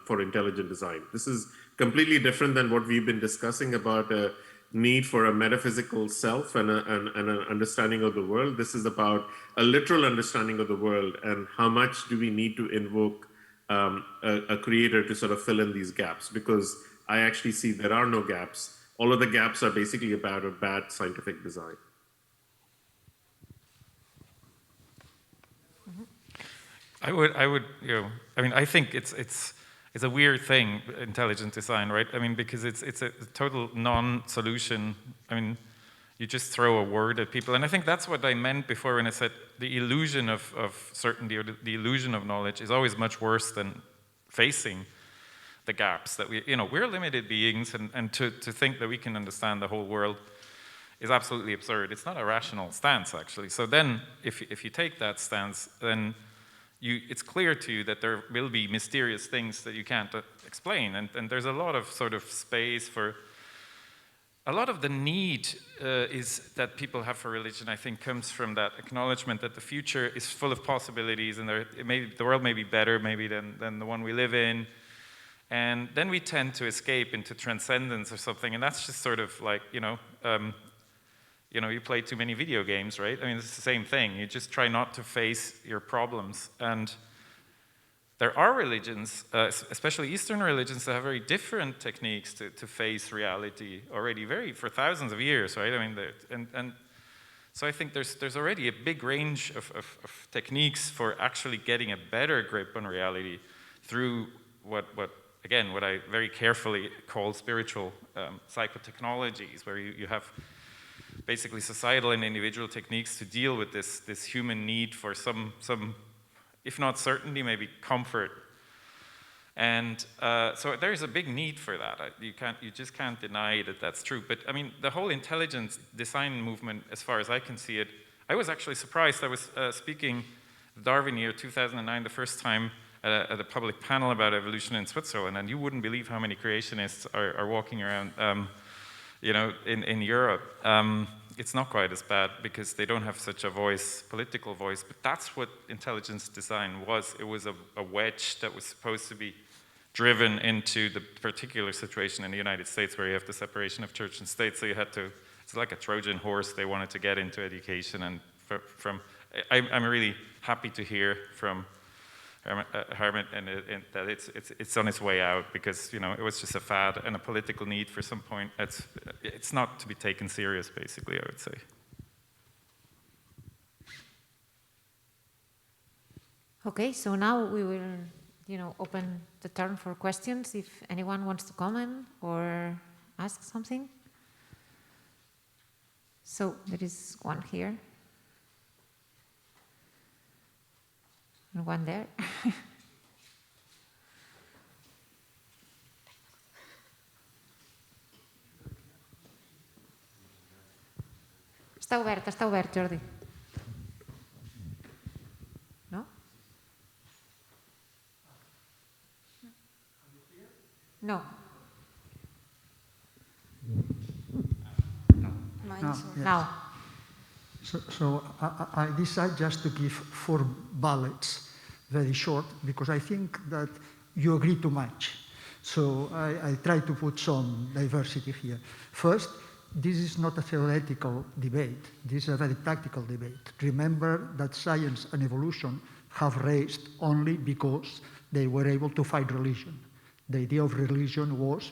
for intelligent design. This is completely different than what we've been discussing about a need for a metaphysical self and an understanding of the world. This is about a literal understanding of the world and how much do we need to invoke a creator to sort of fill in these gaps, because I actually see there are no gaps. All of the gaps are basically about a bad scientific design. I would, I think it's a weird thing, intelligent design, right? I mean, because it's a total non-solution. I mean, you just throw a word at people, and I think that's what I meant before when I said the illusion of certainty or the illusion of knowledge is always much worse than facing the gaps that we're limited beings, and to think that we can understand the whole world is absolutely absurd. It's not a rational stance, actually. So then, if you take that stance, then it's clear to you that there will be mysterious things that you can't explain, and there's a lot of sort of space for a lot of the need is that people have for religion, I think, comes from that acknowledgement that the future is full of possibilities, and the world may be better maybe than the one we live in, and then we tend to escape into transcendence or something, and that's just sort of like you know, you play too many video games, right? I mean, it's the same thing. You just try not to face your problems. And there are religions, especially Eastern religions, that have very different techniques to face reality already for thousands of years, right? I mean, and so I think there's already a big range of techniques for actually getting a better grip on reality through what I very carefully call spiritual psychotechnologies, where you have basically societal and individual techniques to deal with this human need for some, if not certainty, maybe comfort. And so there's a big need for that. You just can't deny that that's true. But I mean, the whole intelligence design movement, as far as I can see it, I was actually surprised. I was speaking Darwin year 2009, the first time at a public panel about evolution in Switzerland, and you wouldn't believe how many creationists are walking around, you know, in Europe. It's not quite as bad because they don't have such a voice, political voice, but that's what intelligence design was. It was a wedge that was supposed to be driven into the particular situation in the United States where you have the separation of church and state, so you had to, it's like a Trojan horse, they wanted to get into education, and I'm really happy to hear from Harmit and that it's on its way out, because, you know, it was just a fad and a political need for some point. It's not to be taken serious, basically, I would say. Okay, so now we will, you know, open the turn for questions if anyone wants to comment or ask something. So there is one here. And one there. Està obert, Jordi. No? No. Yes. Now. So I decide just to give 4 bullets, very short, because I think that you agree too much. So I try to put some diversity here. First, this is not a theoretical debate. This is a very practical debate. Remember that science and evolution have raised only because they were able to fight religion. The idea of religion was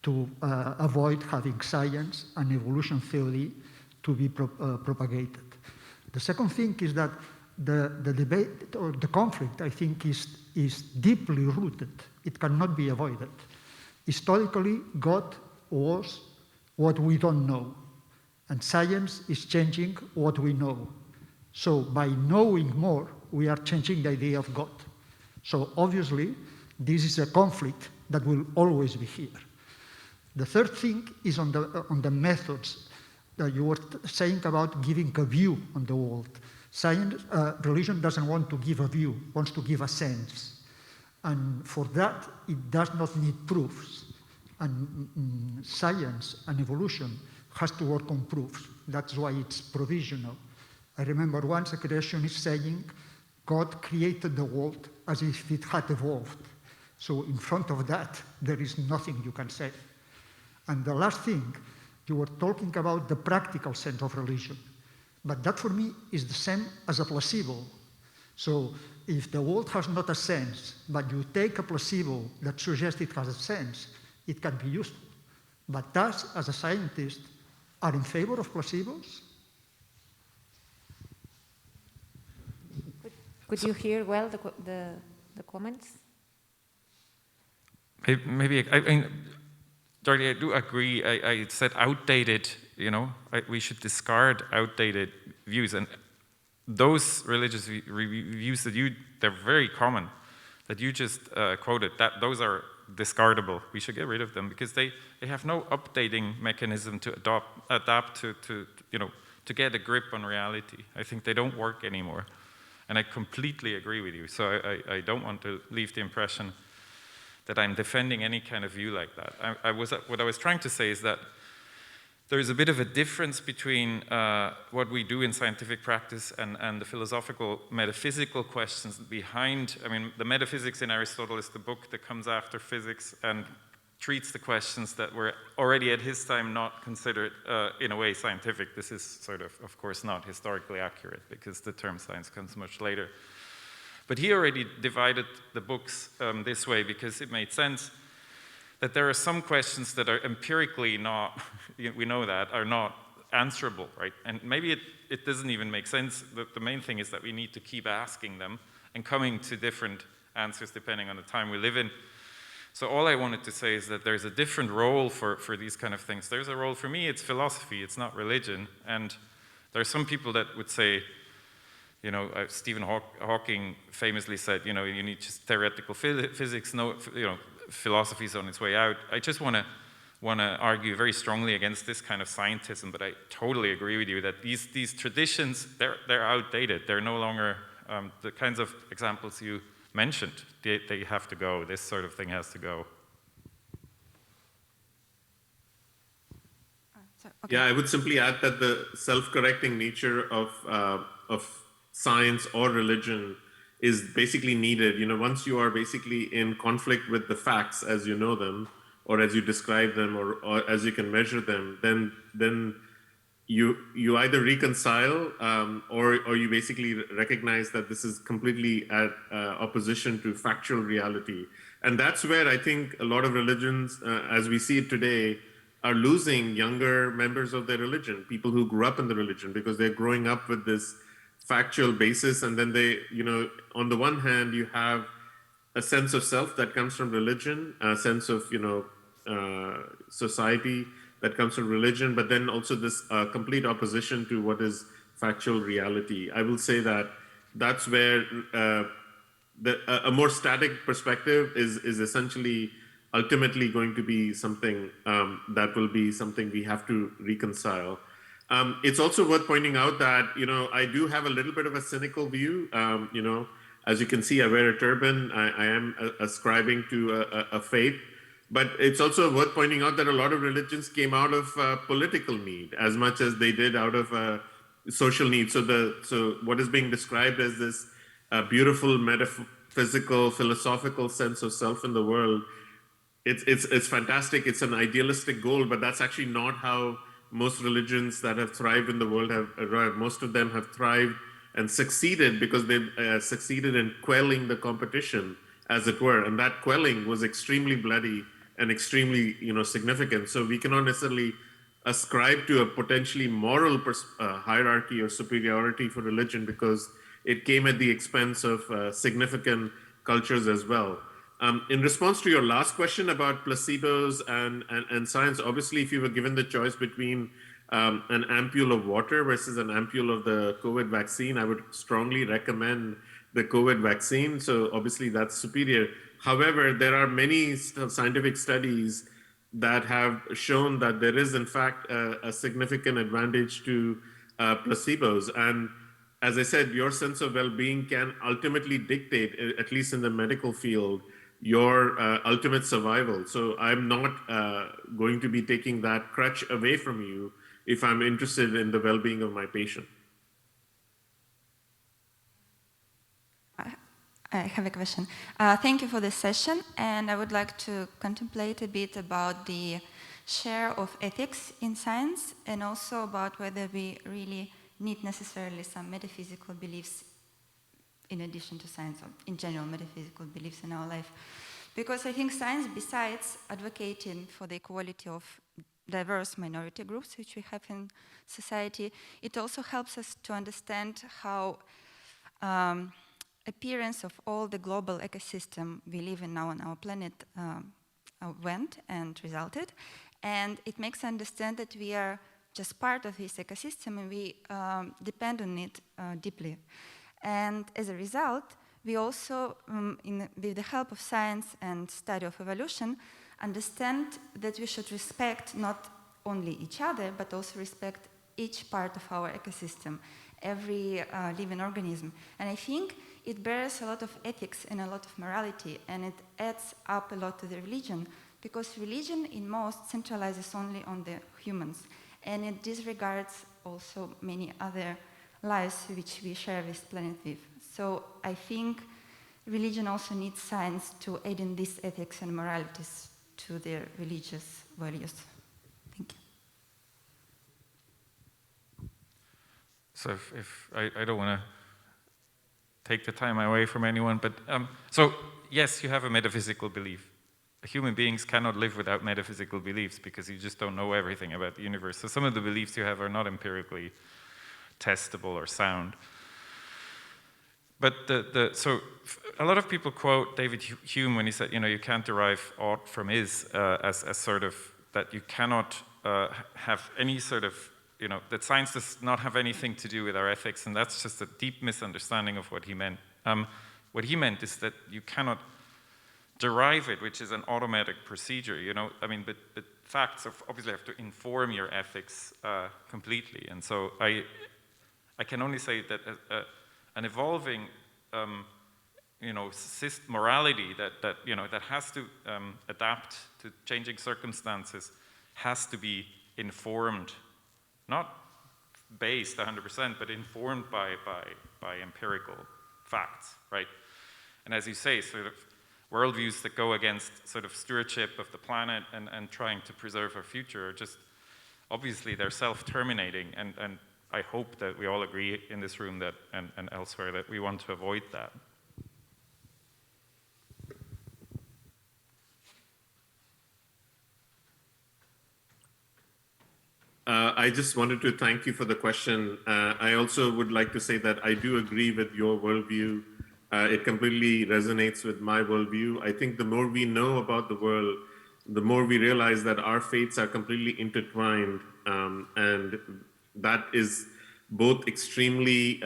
to avoid having science and evolution theory to be propagated. The second thing is that the debate or the conflict, I think, is deeply rooted. It cannot be avoided. Historically, God was what we don't know, and science is changing what we know. So by knowing more, we are changing the idea of God. So obviously, this is a conflict that will always be here. The third thing is on the methods that you were saying about giving a view on the world. Science, religion doesn't want to give a view, wants to give a sense. And for that, it does not need proofs. And science and evolution has to work on proofs. That's why it's provisional. I remember once a creationist saying, God created the world as if it had evolved. So in front of that, there is nothing you can say. And the last thing, you were talking about the practical sense of religion. But that for me is the same as a placebo. So if the world has not a sense, but you take a placebo that suggests it has a sense, it can be useful. But us, as a scientist, are in favor of placebos? Could you hear well the comments? Maybe, I mean, Dorothy, I do agree. I said outdated, you know, we should discard outdated views. And those religious views that they're very common, that you just quoted, that those are discardable. We should get rid of them because they have no updating mechanism to adapt to, you know, to get a grip on reality. I think they don't work anymore. And I completely agree with you. So I don't want to leave the impression that I'm defending any kind of view like that. What I was trying to say is that there is a bit of a difference between what we do in scientific practice and the philosophical, metaphysical questions behind. I mean, the Metaphysics in Aristotle is the book that comes after physics and treats the questions that were already at his time not considered, in a way, scientific. This is sort of course, not historically accurate, because the term science comes much later. But he already divided the books this way because it made sense that there are some questions that are empirically not, we know that, are not answerable, right? And maybe it doesn't even make sense. The main thing is that we need to keep asking them and coming to different answers depending on the time we live in. So all I wanted to say is that there's a different role for these kind of things. There's a role for me, it's philosophy, it's not religion. And there are some people that would say, you know, Stephen Hawking famously said, you know, you need just theoretical physics, no, you know, philosophy is on its way out. I just want to argue very strongly against this kind of scientism, but I totally agree with you that these traditions, they're outdated. They're no longer the kinds of examples you mentioned. They have to go. This sort of thing has to go. Okay. Yeah, I would simply add that the self-correcting nature of science or religion is basically needed. You know, once you are basically in conflict with the facts as you know them, or as you describe them, or as you can measure them, then you either reconcile or you basically recognize that this is completely at opposition to factual reality. And that's where I think a lot of religions, as we see it today, are losing younger members of their religion, people who grew up in the religion, because they're growing up with this factual basis. And then they, you know, on the one hand, you have a sense of self that comes from religion, a sense of, you know, society that comes from religion, but then also this complete opposition to what is factual reality. I will say that that's where a more static perspective is essentially ultimately going to be something that will be something we have to reconcile. It's also worth pointing out that, you know, I do have a little bit of a cynical view. You know, as you can see, I wear a turban. I am ascribing to a faith. But it's also worth pointing out that a lot of religions came out of political need as much as they did out of social need. So what is being described as this beautiful metaphysical, philosophical sense of self in the world, it's fantastic. It's an idealistic goal, but that's actually not how most religions that have thrived in the world have arrived. Most of them have thrived and succeeded because they succeeded in quelling the competition, as it were. And that quelling was extremely bloody and extremely, you know, significant. So we cannot necessarily ascribe to a potentially moral hierarchy or superiority for religion because it came at the expense of significant cultures as well. In response to your last question about placebos and science, obviously, if you were given the choice between an ampule of water versus an ampule of the COVID vaccine, I would strongly recommend the COVID vaccine. So obviously that's superior. However, there are many scientific studies that have shown that there is, in fact, a significant advantage to placebos. And as I said, your sense of well-being can ultimately dictate, at least in the medical field, your ultimate survival. So I'm not going to be taking that crutch away from you if I'm interested in the well-being of my patient. I have a question. Thank you for this session, and I would like to contemplate a bit about the share of ethics in science, and also about whether we really need necessarily some metaphysical beliefs in addition to science, or in general metaphysical beliefs in our life. Because I think science, besides advocating for the equality of diverse minority groups which we have in society, it also helps us to understand how appearance of all the global ecosystem we live in now on our planet went and resulted. And it makes us understand that we are just part of this ecosystem and we depend on it deeply. And as a result, we also, with the help of science and study of evolution, understand that we should respect not only each other, but also respect each part of our ecosystem, every living organism. And I think it bears a lot of ethics and a lot of morality, and it adds up a lot to the religion, because religion in most centralizes only on the humans, and it disregards also many other lives which we share this planet with. So I think religion also needs science to aid in these ethics and moralities to their religious values. Thank you. So if I don't want to take the time away from anyone, but so yes, you have a metaphysical belief. Human beings cannot live without metaphysical beliefs because you just don't know everything about the universe. So some of the beliefs you have are not empirically testable or sound. But so a lot of people quote David Hume when he said, you can't derive ought from is as sort of that you cannot have any sort of, that science does not have anything to do with our ethics, and that's just a deep misunderstanding of what he meant. What he meant is that you cannot derive it, which is an automatic procedure, but facts obviously have to inform your ethics completely. And so I can only say that an evolving, morality that has to adapt to changing circumstances has to be informed, not based 100%, but informed by empirical facts, right? And as you say, sort of worldviews that go against sort of stewardship of the planet and trying to preserve our future are just, obviously they're self-terminating, and I hope that we all agree in this room that and elsewhere that we want to avoid that. I just wanted to thank you for the question. I also would like to say that I do agree with your worldview. It completely resonates with my worldview. I think the more we know about the world, the more we realize that our fates are completely intertwined, and that is both extremely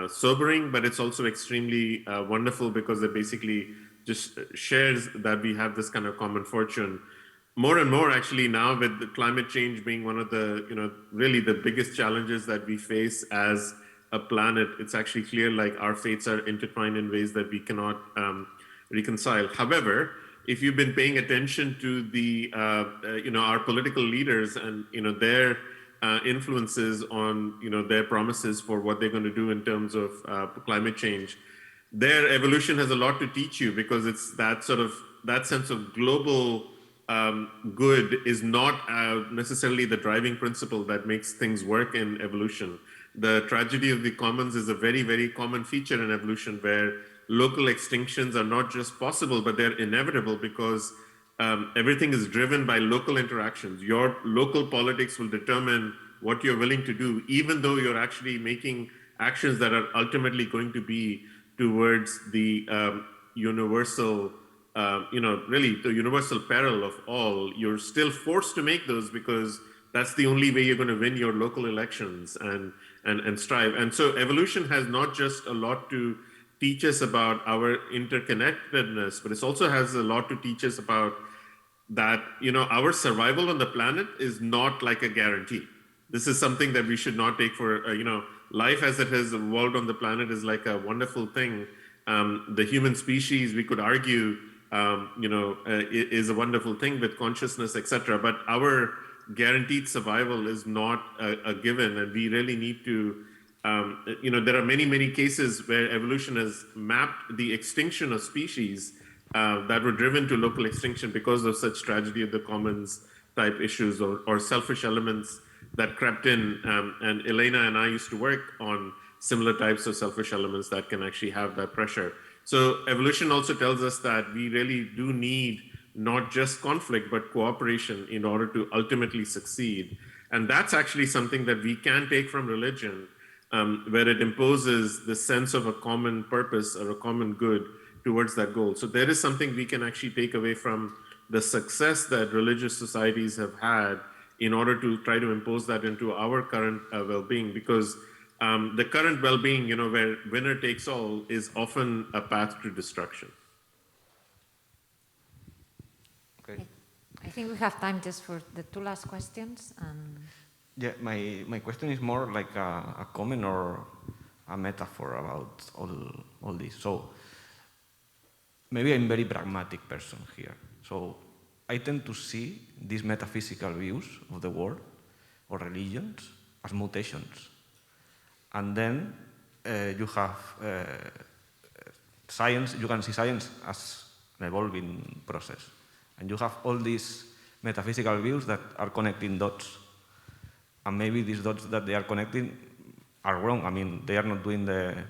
sobering, but it's also extremely wonderful because it basically just shares that we have this kind of common fortune. More and more, actually, now with the climate change being one of the, really the biggest challenges that we face as a planet, it's actually clear like our fates are intertwined in ways that we cannot reconcile. However, if you've been paying attention to the, our political leaders and, their influences on, their promises for what they're going to do in terms of climate change, their evolution has a lot to teach you, because it's that sort of, that sense of global good is not necessarily the driving principle that makes things work in evolution. The tragedy of the commons is a very, very common feature in evolution, where local extinctions are not just possible, but they're inevitable, because everything is driven by local interactions. Your local politics will determine what you're willing to do, even though you're actually making actions that are ultimately going to be towards the universal, really the universal peril of all. You're still forced to make those, because that's the only way you're going to win your local elections and strive. And so evolution has not just a lot to teach us about our interconnectedness, but it also has a lot to teach us about that, our survival on the planet is not like a guarantee. This is something that we should not take for, life as it has evolved on the planet is like a wonderful thing. The human species, we could argue, is a wonderful thing with consciousness, etc. But our guaranteed survival is not a given, and we really need to, there are many, many cases where evolution has mapped the extinction of species that were driven to local extinction because of such tragedy of the commons type issues, or selfish elements that crept in. And Elena and I used to work on similar types of selfish elements that can actually have that pressure. So evolution also tells us that we really do need not just conflict, but cooperation in order to ultimately succeed. And that's actually something that we can take from religion, where it imposes the sense of a common purpose or a common good towards that goal. So there is something we can actually take away from the success that religious societies have had in order to try to impose that into our current well-being, because the current well-being, where winner takes all, is often a path to destruction. Okay. I think we have time just for the two last questions. Yeah, my question is more like a comment or a metaphor about all this. So maybe I'm a very pragmatic person here. So I tend to see these metaphysical views of the world or religions as mutations. And then you have science, you can see science as an evolving process. And you have all these metaphysical views that are connecting dots. And maybe these dots that they are connecting are wrong. I mean, they are not doing the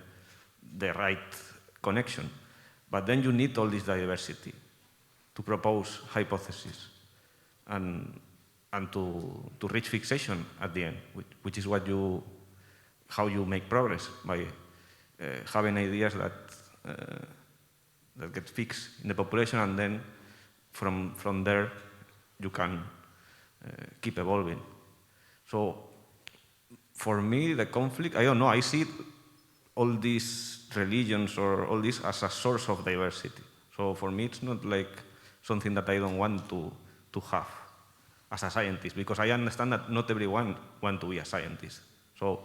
right connection. But then you need all this diversity to propose hypotheses and to reach fixation at the end, which is how you make progress, by having ideas that get fixed in the population, and then from there you can keep evolving. So for me, the conflict, I don't know, I see all these religions or all this as a source of diversity. So for me, it's not like something that I don't want to have as a scientist, because I understand that not everyone wants to be a scientist. So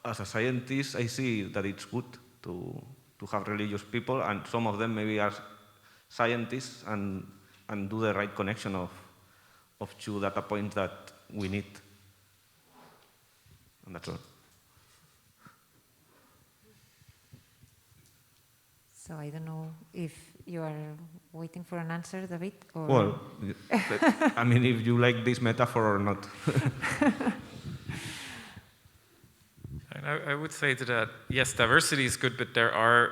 as a scientist, I see that it's good to have religious people, and some of them maybe are scientists and do the right connection of two data points that we need. And that's all. So I don't know if you are waiting for an answer, David? Or... Well, I mean, if you like this metaphor or not. And I would say to that, yes, diversity is good, but there are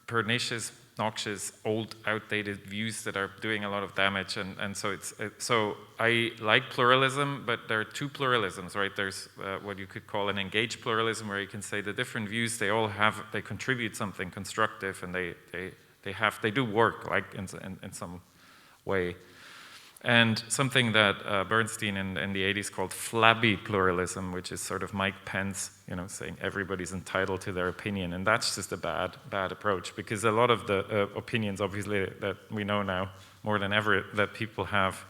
pernicious, noxious, old, outdated views that are doing a lot of damage, and so I like pluralism, but there are two pluralisms, right? There's what you could call an engaged pluralism, where you can say the different views, they contribute something constructive, and they do work, like in some way. And something that Bernstein in the 80s called flabby pluralism, which is sort of Mike Pence, saying everybody's entitled to their opinion. And that's just a bad approach, because a lot of the opinions, obviously, that we know now more than ever that people have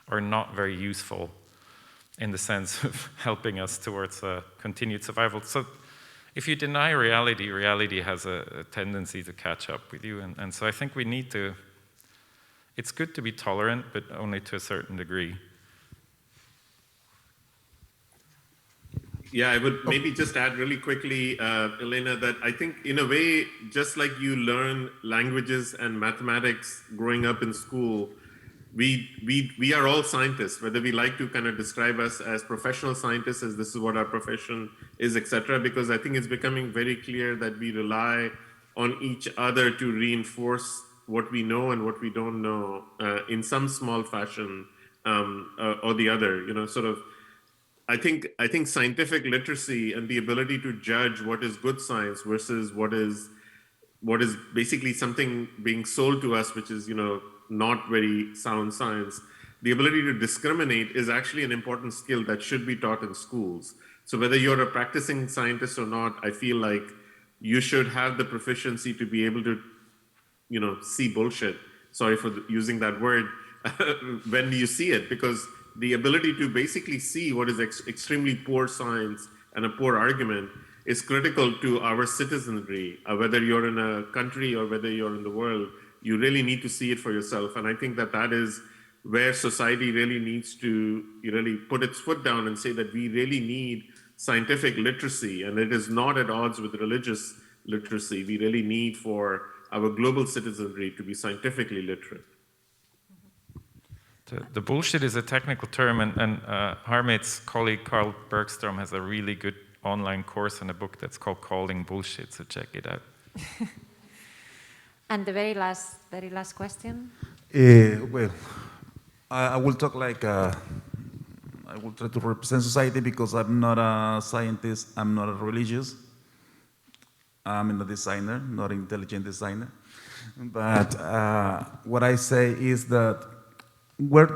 are not very useful in the sense of helping us towards continued survival. So if you deny reality, reality has a tendency to catch up with you. And so I think we need to... It's good to be tolerant, but only to a certain degree. Yeah, I would maybe just add really quickly, Elena, that I think in a way, just like you learn languages and mathematics growing up in school, we are all scientists, whether we like to kind of describe us as professional scientists, as this is what our profession is, etc. Because I think it's becoming very clear that we rely on each other to reinforce what we know and what we don't know in some small fashion or the other. Sort of. I think scientific literacy and the ability to judge what is good science versus what is basically something being sold to us, which is not very sound science. The ability to discriminate is actually an important skill that should be taught in schools. So whether you're a practicing scientist or not, I feel like you should have the proficiency to be able to see bullshit, sorry for using that word, when you see it, because the ability to basically see what is extremely poor science and a poor argument is critical to our citizenry, whether you're in a country or whether you're in the world. You really need to see it for yourself. And I think that is where society really needs to really put its foot down and say that we really need scientific literacy, and it is not at odds with religious literacy. We really need for our global citizenry to be scientifically literate. The bullshit is a technical term, and Harmit's colleague Carl Bergstrom has a really good online course and a book that's called Calling Bullshit, so check it out. And the very last question? Well, I will talk like, I will try to represent society, because I'm not a scientist, I'm not a religious. I'm a designer, not an intelligent designer. But what I say is that we're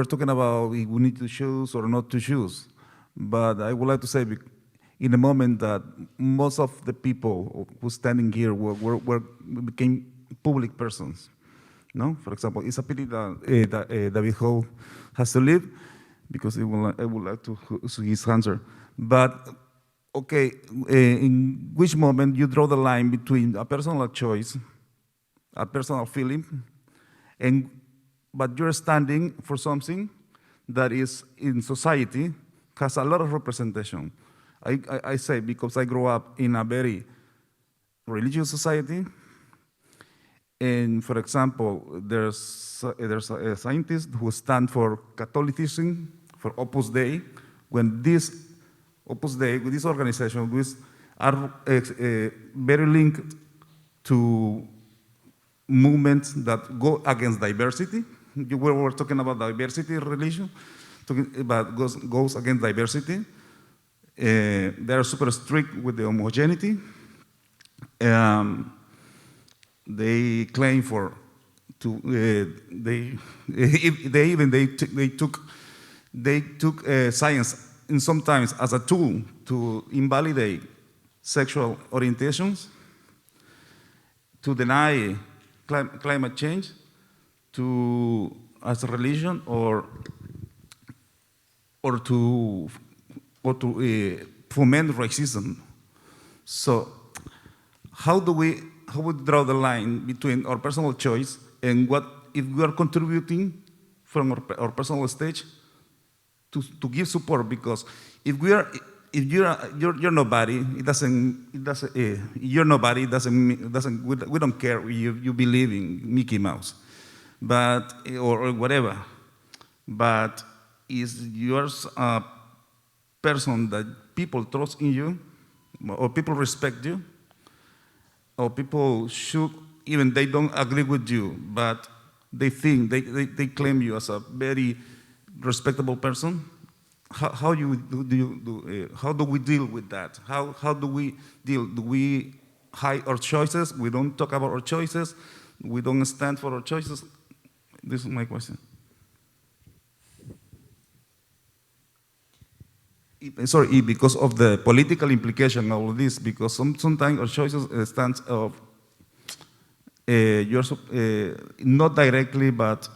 talking about if we need to choose or not to choose. But I would like to say, in the moment that most of the people who standing here became public persons. For example, it's a pity that David Jou has to leave, because I would like to see his answer. But okay, in which moment you draw the line between a personal choice, a personal feeling, but you're standing for something that is in society, has a lot of representation. I say because I grew up in a very religious society, And for example, there's a scientist who stand for Catholicism, for Opus Dei. When this Opus Dei, with this organization, which are very linked to movements that go against diversity. We were talking about diversity religion, but goes against diversity. They are super strict with the homogeneity. They claim they took science in sometimes as a tool to invalidate sexual orientations, to deny climate change, as a religion, or to foment racism. So, how do we draw the line between our personal choice and what if we are contributing from our personal stage to give support? Because if you're nobody, you're nobody. We don't care if you believe in Mickey Mouse, but or whatever. But is yours a person that people trust in you, or people respect you, or people should, even they don't agree with you, but they think they claim you as a very respectable person? How do we deal with that? How do we deal? Do we hide our choices? We don't talk about our choices. We don't stand for our choices. This is my question. Sorry, because of the political implication of all this, because sometimes our choices stands of not directly, but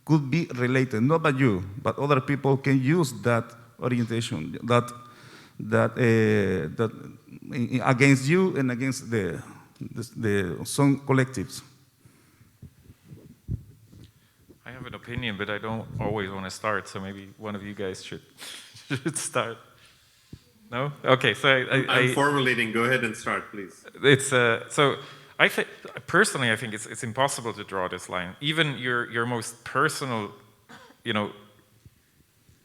could be related, not by you, but other people can use that orientation, that against you and against some collectives. I have an opinion, but I don't always want to start, so maybe one of you guys should start. No? Okay, so I'm formulating. Go ahead and start, please. It's so. I think personally, I think it's impossible to draw this line. Even your most personal,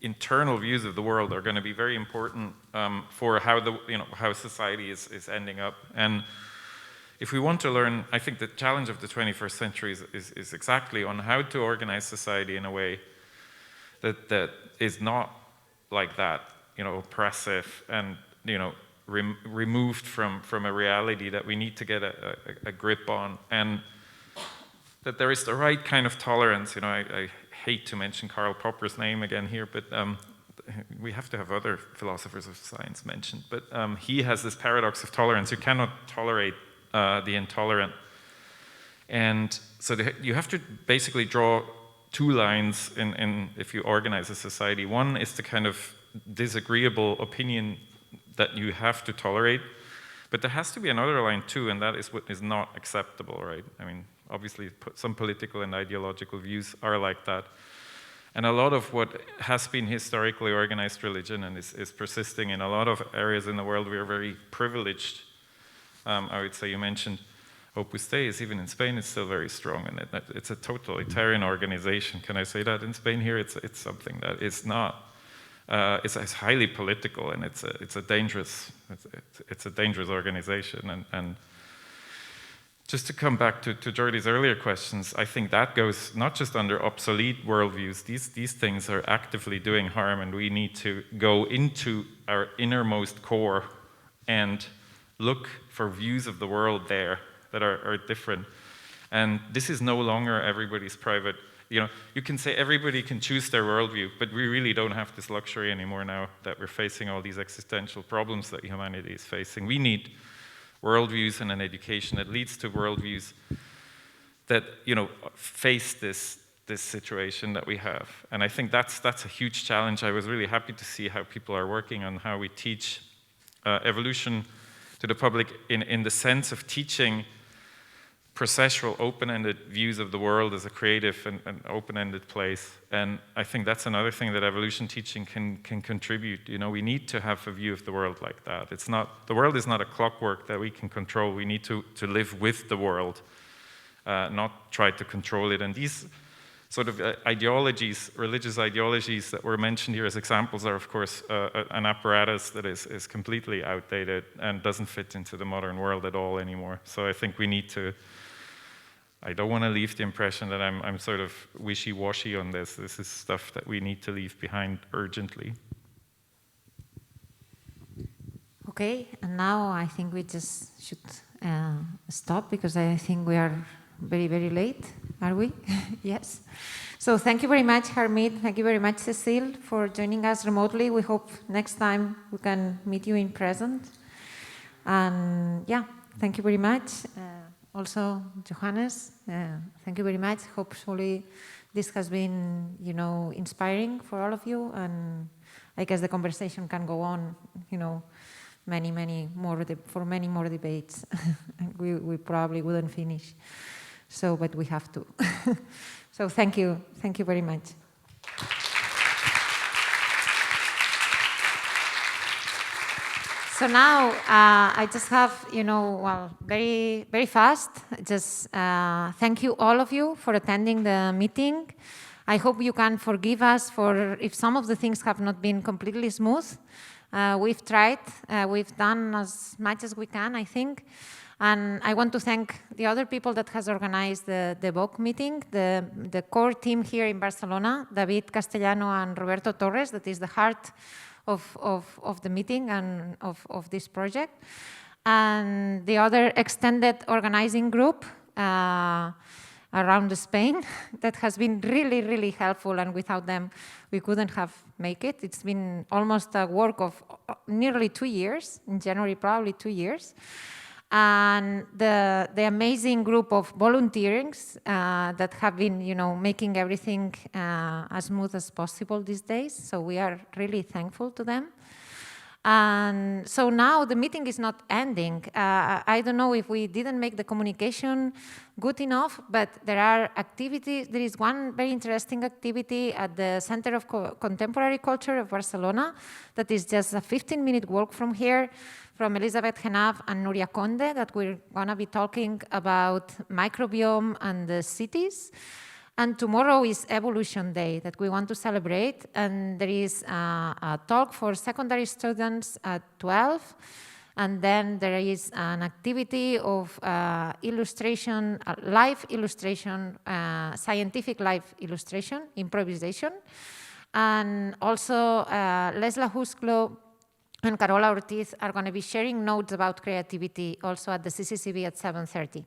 internal views of the world are going to be very important for how how society is ending up. And if we want to learn, I think the challenge of the 21st century is exactly on how to organize society in a way that is not like that, oppressive and removed from a reality that we need to get a grip on, and that there is the right kind of tolerance. I hate to mention Karl Popper's name again here, but we have to have other philosophers of science mentioned. But he has this paradox of tolerance. You cannot tolerate the intolerant. And so you have to basically draw two lines if you organize a society. One is the kind of disagreeable opinion that you have to tolerate, but there has to be another line too, and that is what is not acceptable, right? I mean, obviously some political and ideological views are like that, and a lot of what has been historically organized religion and is persisting in a lot of areas in the world, we are very privileged. I would say you mentioned Opus Dei is, even in Spain, it's still very strong, and it's a totalitarian organization. Can I say that in Spain here? It's something that is not. It's highly political, and it's a dangerous organization. And just to come back to Jordi's earlier questions, I think that goes not just under obsolete worldviews. These things are actively doing harm, and we need to go into our innermost core and look for views of the world there that are different. And this is no longer everybody's private. You can say everybody can choose their worldview, but we really don't have this luxury anymore now that we're facing all these existential problems that humanity is facing. We need worldviews and an education that leads to worldviews that face this situation that we have. And I think that's a huge challenge. I was really happy to see how people are working on how we teach evolution to the public in the sense of teaching processual, open-ended views of the world as a creative and open-ended place. And I think that's another thing that evolution teaching can contribute. We need to have a view of the world like that. The world is not a clockwork that we can control. We need to live with the world not try to control it. And these sort of ideologies, religious ideologies that were mentioned here as examples are, of course, an apparatus that is completely outdated and doesn't fit into the modern world at all anymore. So I think we need to, I don't want to leave the impression that I'm sort of wishy-washy on this. This is stuff that we need to leave behind urgently. Okay, and now I think we just should stop because I think we are very, very late. Are we? Yes. So thank you very much, Harmit. Thank you very much, Cecile, for joining us remotely. We hope next time we can meet you in present. And yeah, thank you very much. Also, Johannes, thank you very much. Hopefully this has been, inspiring for all of you. And I guess the conversation can go on, many more debates. we probably wouldn't finish. So, but we have to. So thank you very much. So now I just have, very, very fast, just thank you all of you for attending the meeting. I hope you can forgive us for if some of the things have not been completely smooth. We've tried, we've done as much as we can, I think. And I want to thank the other people that has organized the EvoKE meeting, the core team here in Barcelona, David Castellano and Roberto Torres, that is the heart of the meeting and of this project. And the other extended organizing group around Spain that has been really, really helpful, and without them we couldn't have made it. It's been almost a work of nearly 2 years, in January probably 2 years. And the amazing group of volunteers that have been, making everything as smooth as possible these days. So we are really thankful to them. And so now the meeting is not ending. I don't know if we didn't make the communication good enough, but there are activities. There is one very interesting activity at the Center of Contemporary Culture of Barcelona that is just a 15-minute walk from here, from Elizabeth Genav and Nuria Conde, that we're going to be talking about microbiome and the cities. And tomorrow is Evolution Day that we want to celebrate. And there is a talk for secondary students at 12. And then there is an activity of illustration, live illustration, scientific live illustration, improvisation. And also Lesla Husklo and Carola Ortiz are going to be sharing notes about creativity also at the CCCB at 7:30.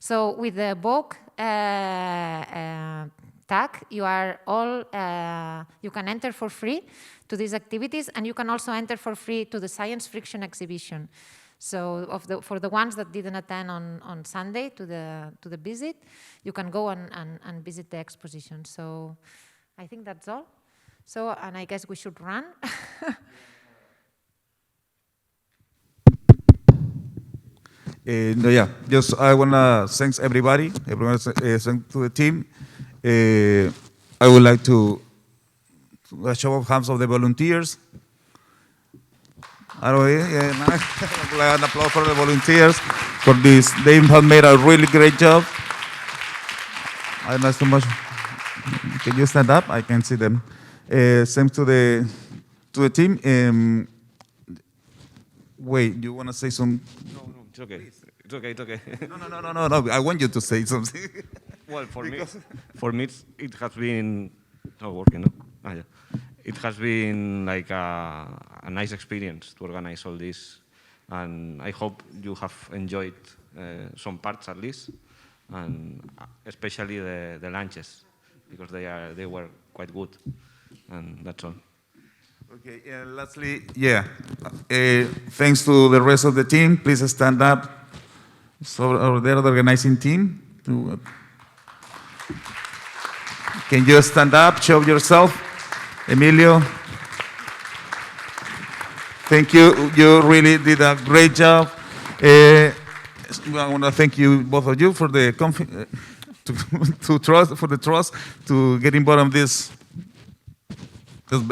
So with the EvoKE tag, you are all, you can enter for free to these activities, and you can also enter for free to the Science Friction exhibition. So for the ones that didn't attend on Sunday to the visit, you can go and visit the exposition. So I think that's all. So, and I guess we should run. No, yeah, just I want to thank everybody, everyone, thank to the team. I would like to a show of hands of the volunteers. An applause for the volunteers for this. They have made a really great job. I don't know so much. Can you stand up? I can see them. Thanks to the team. Wait, you want to say some? No, it's okay. Please. It's okay. It's okay. No. I want you to say something. Well, for me, it has been not working. No? Yeah. It has been like a nice experience to organize all this, and I hope you have enjoyed some parts at least, and especially the lunches, because they were quite good, and that's all. Okay, and lastly, thanks to the rest of the team. Please stand up. So over there, the organizing team. Can you stand up, show yourself? Emilio. Thank you. You really did a great job. I want to thank you, both of you, for the trust to get involved in this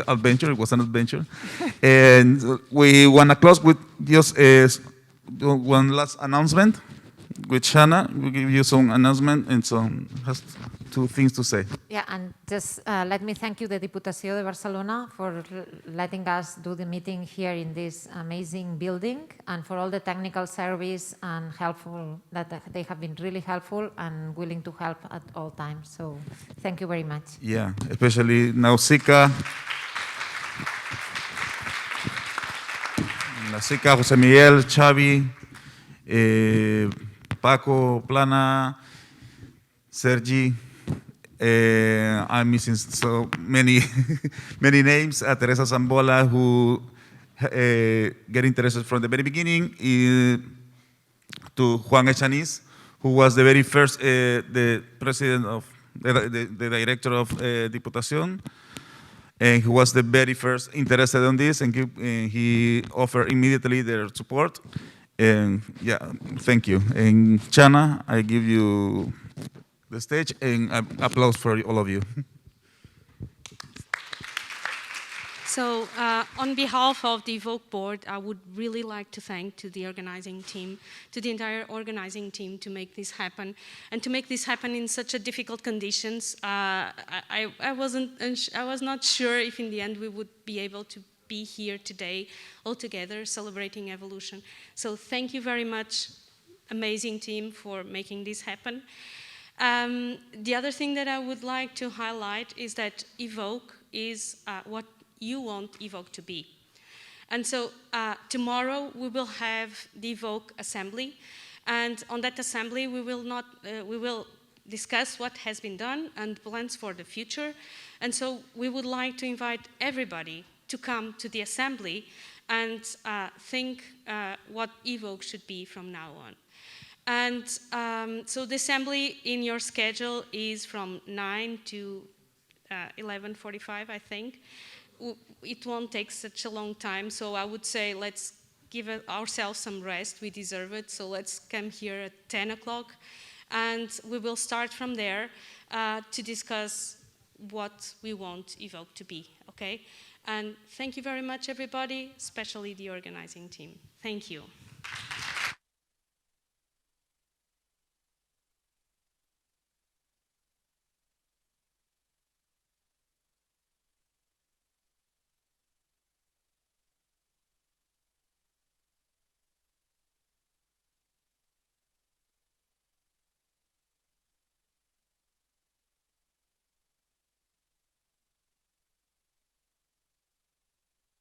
adventure. It was an adventure. And we want to close with just one last announcement. with Shanna, we'll give you some announcement and some has 2 things to say. Yeah, and just let me thank you, the Diputació de Barcelona, for letting us do the meeting here in this amazing building, and for all the technical service and helpful, that they have been really helpful and willing to help at all times. So thank you very much. Yeah, especially Nausicaa, José Miguel, Xavi, Paco, Plana, Sergi. I'm missing so many many names. Teresa Zambola, who get interested from the very beginning, to Juan Echaniz, who was the very first, the president of, the director of Diputación, and who was the very first interested in this, and he offered immediately their support. And yeah, thank you. And Chana, I give you the stage, and applause for all of you. So on behalf of the EvoKE board, I would really like to thank to the organizing team, to the entire organizing team, to make this happen, and to make this happen in such a difficult conditions. I was not sure if in the end we would be able to be here today all together celebrating evolution. So thank you very much, amazing team, for making this happen. The other thing that I would like to highlight is that EvoKE is what you want EvoKE to be. And so tomorrow we will have the EvoKE assembly, and on that assembly we will discuss what has been done and plans for the future. And so we would like to invite everybody to come to the assembly and think what EvoKE should be from now on. And so the assembly in your schedule is from 9 to 11:45, I think. It won't take such a long time, so I would say let's give ourselves some rest. We deserve it, so let's come here at 10 o'clock, and we will start from there to discuss what we want EvoKE to be, okay? And thank you very much, everybody, especially the organizing team. Thank you.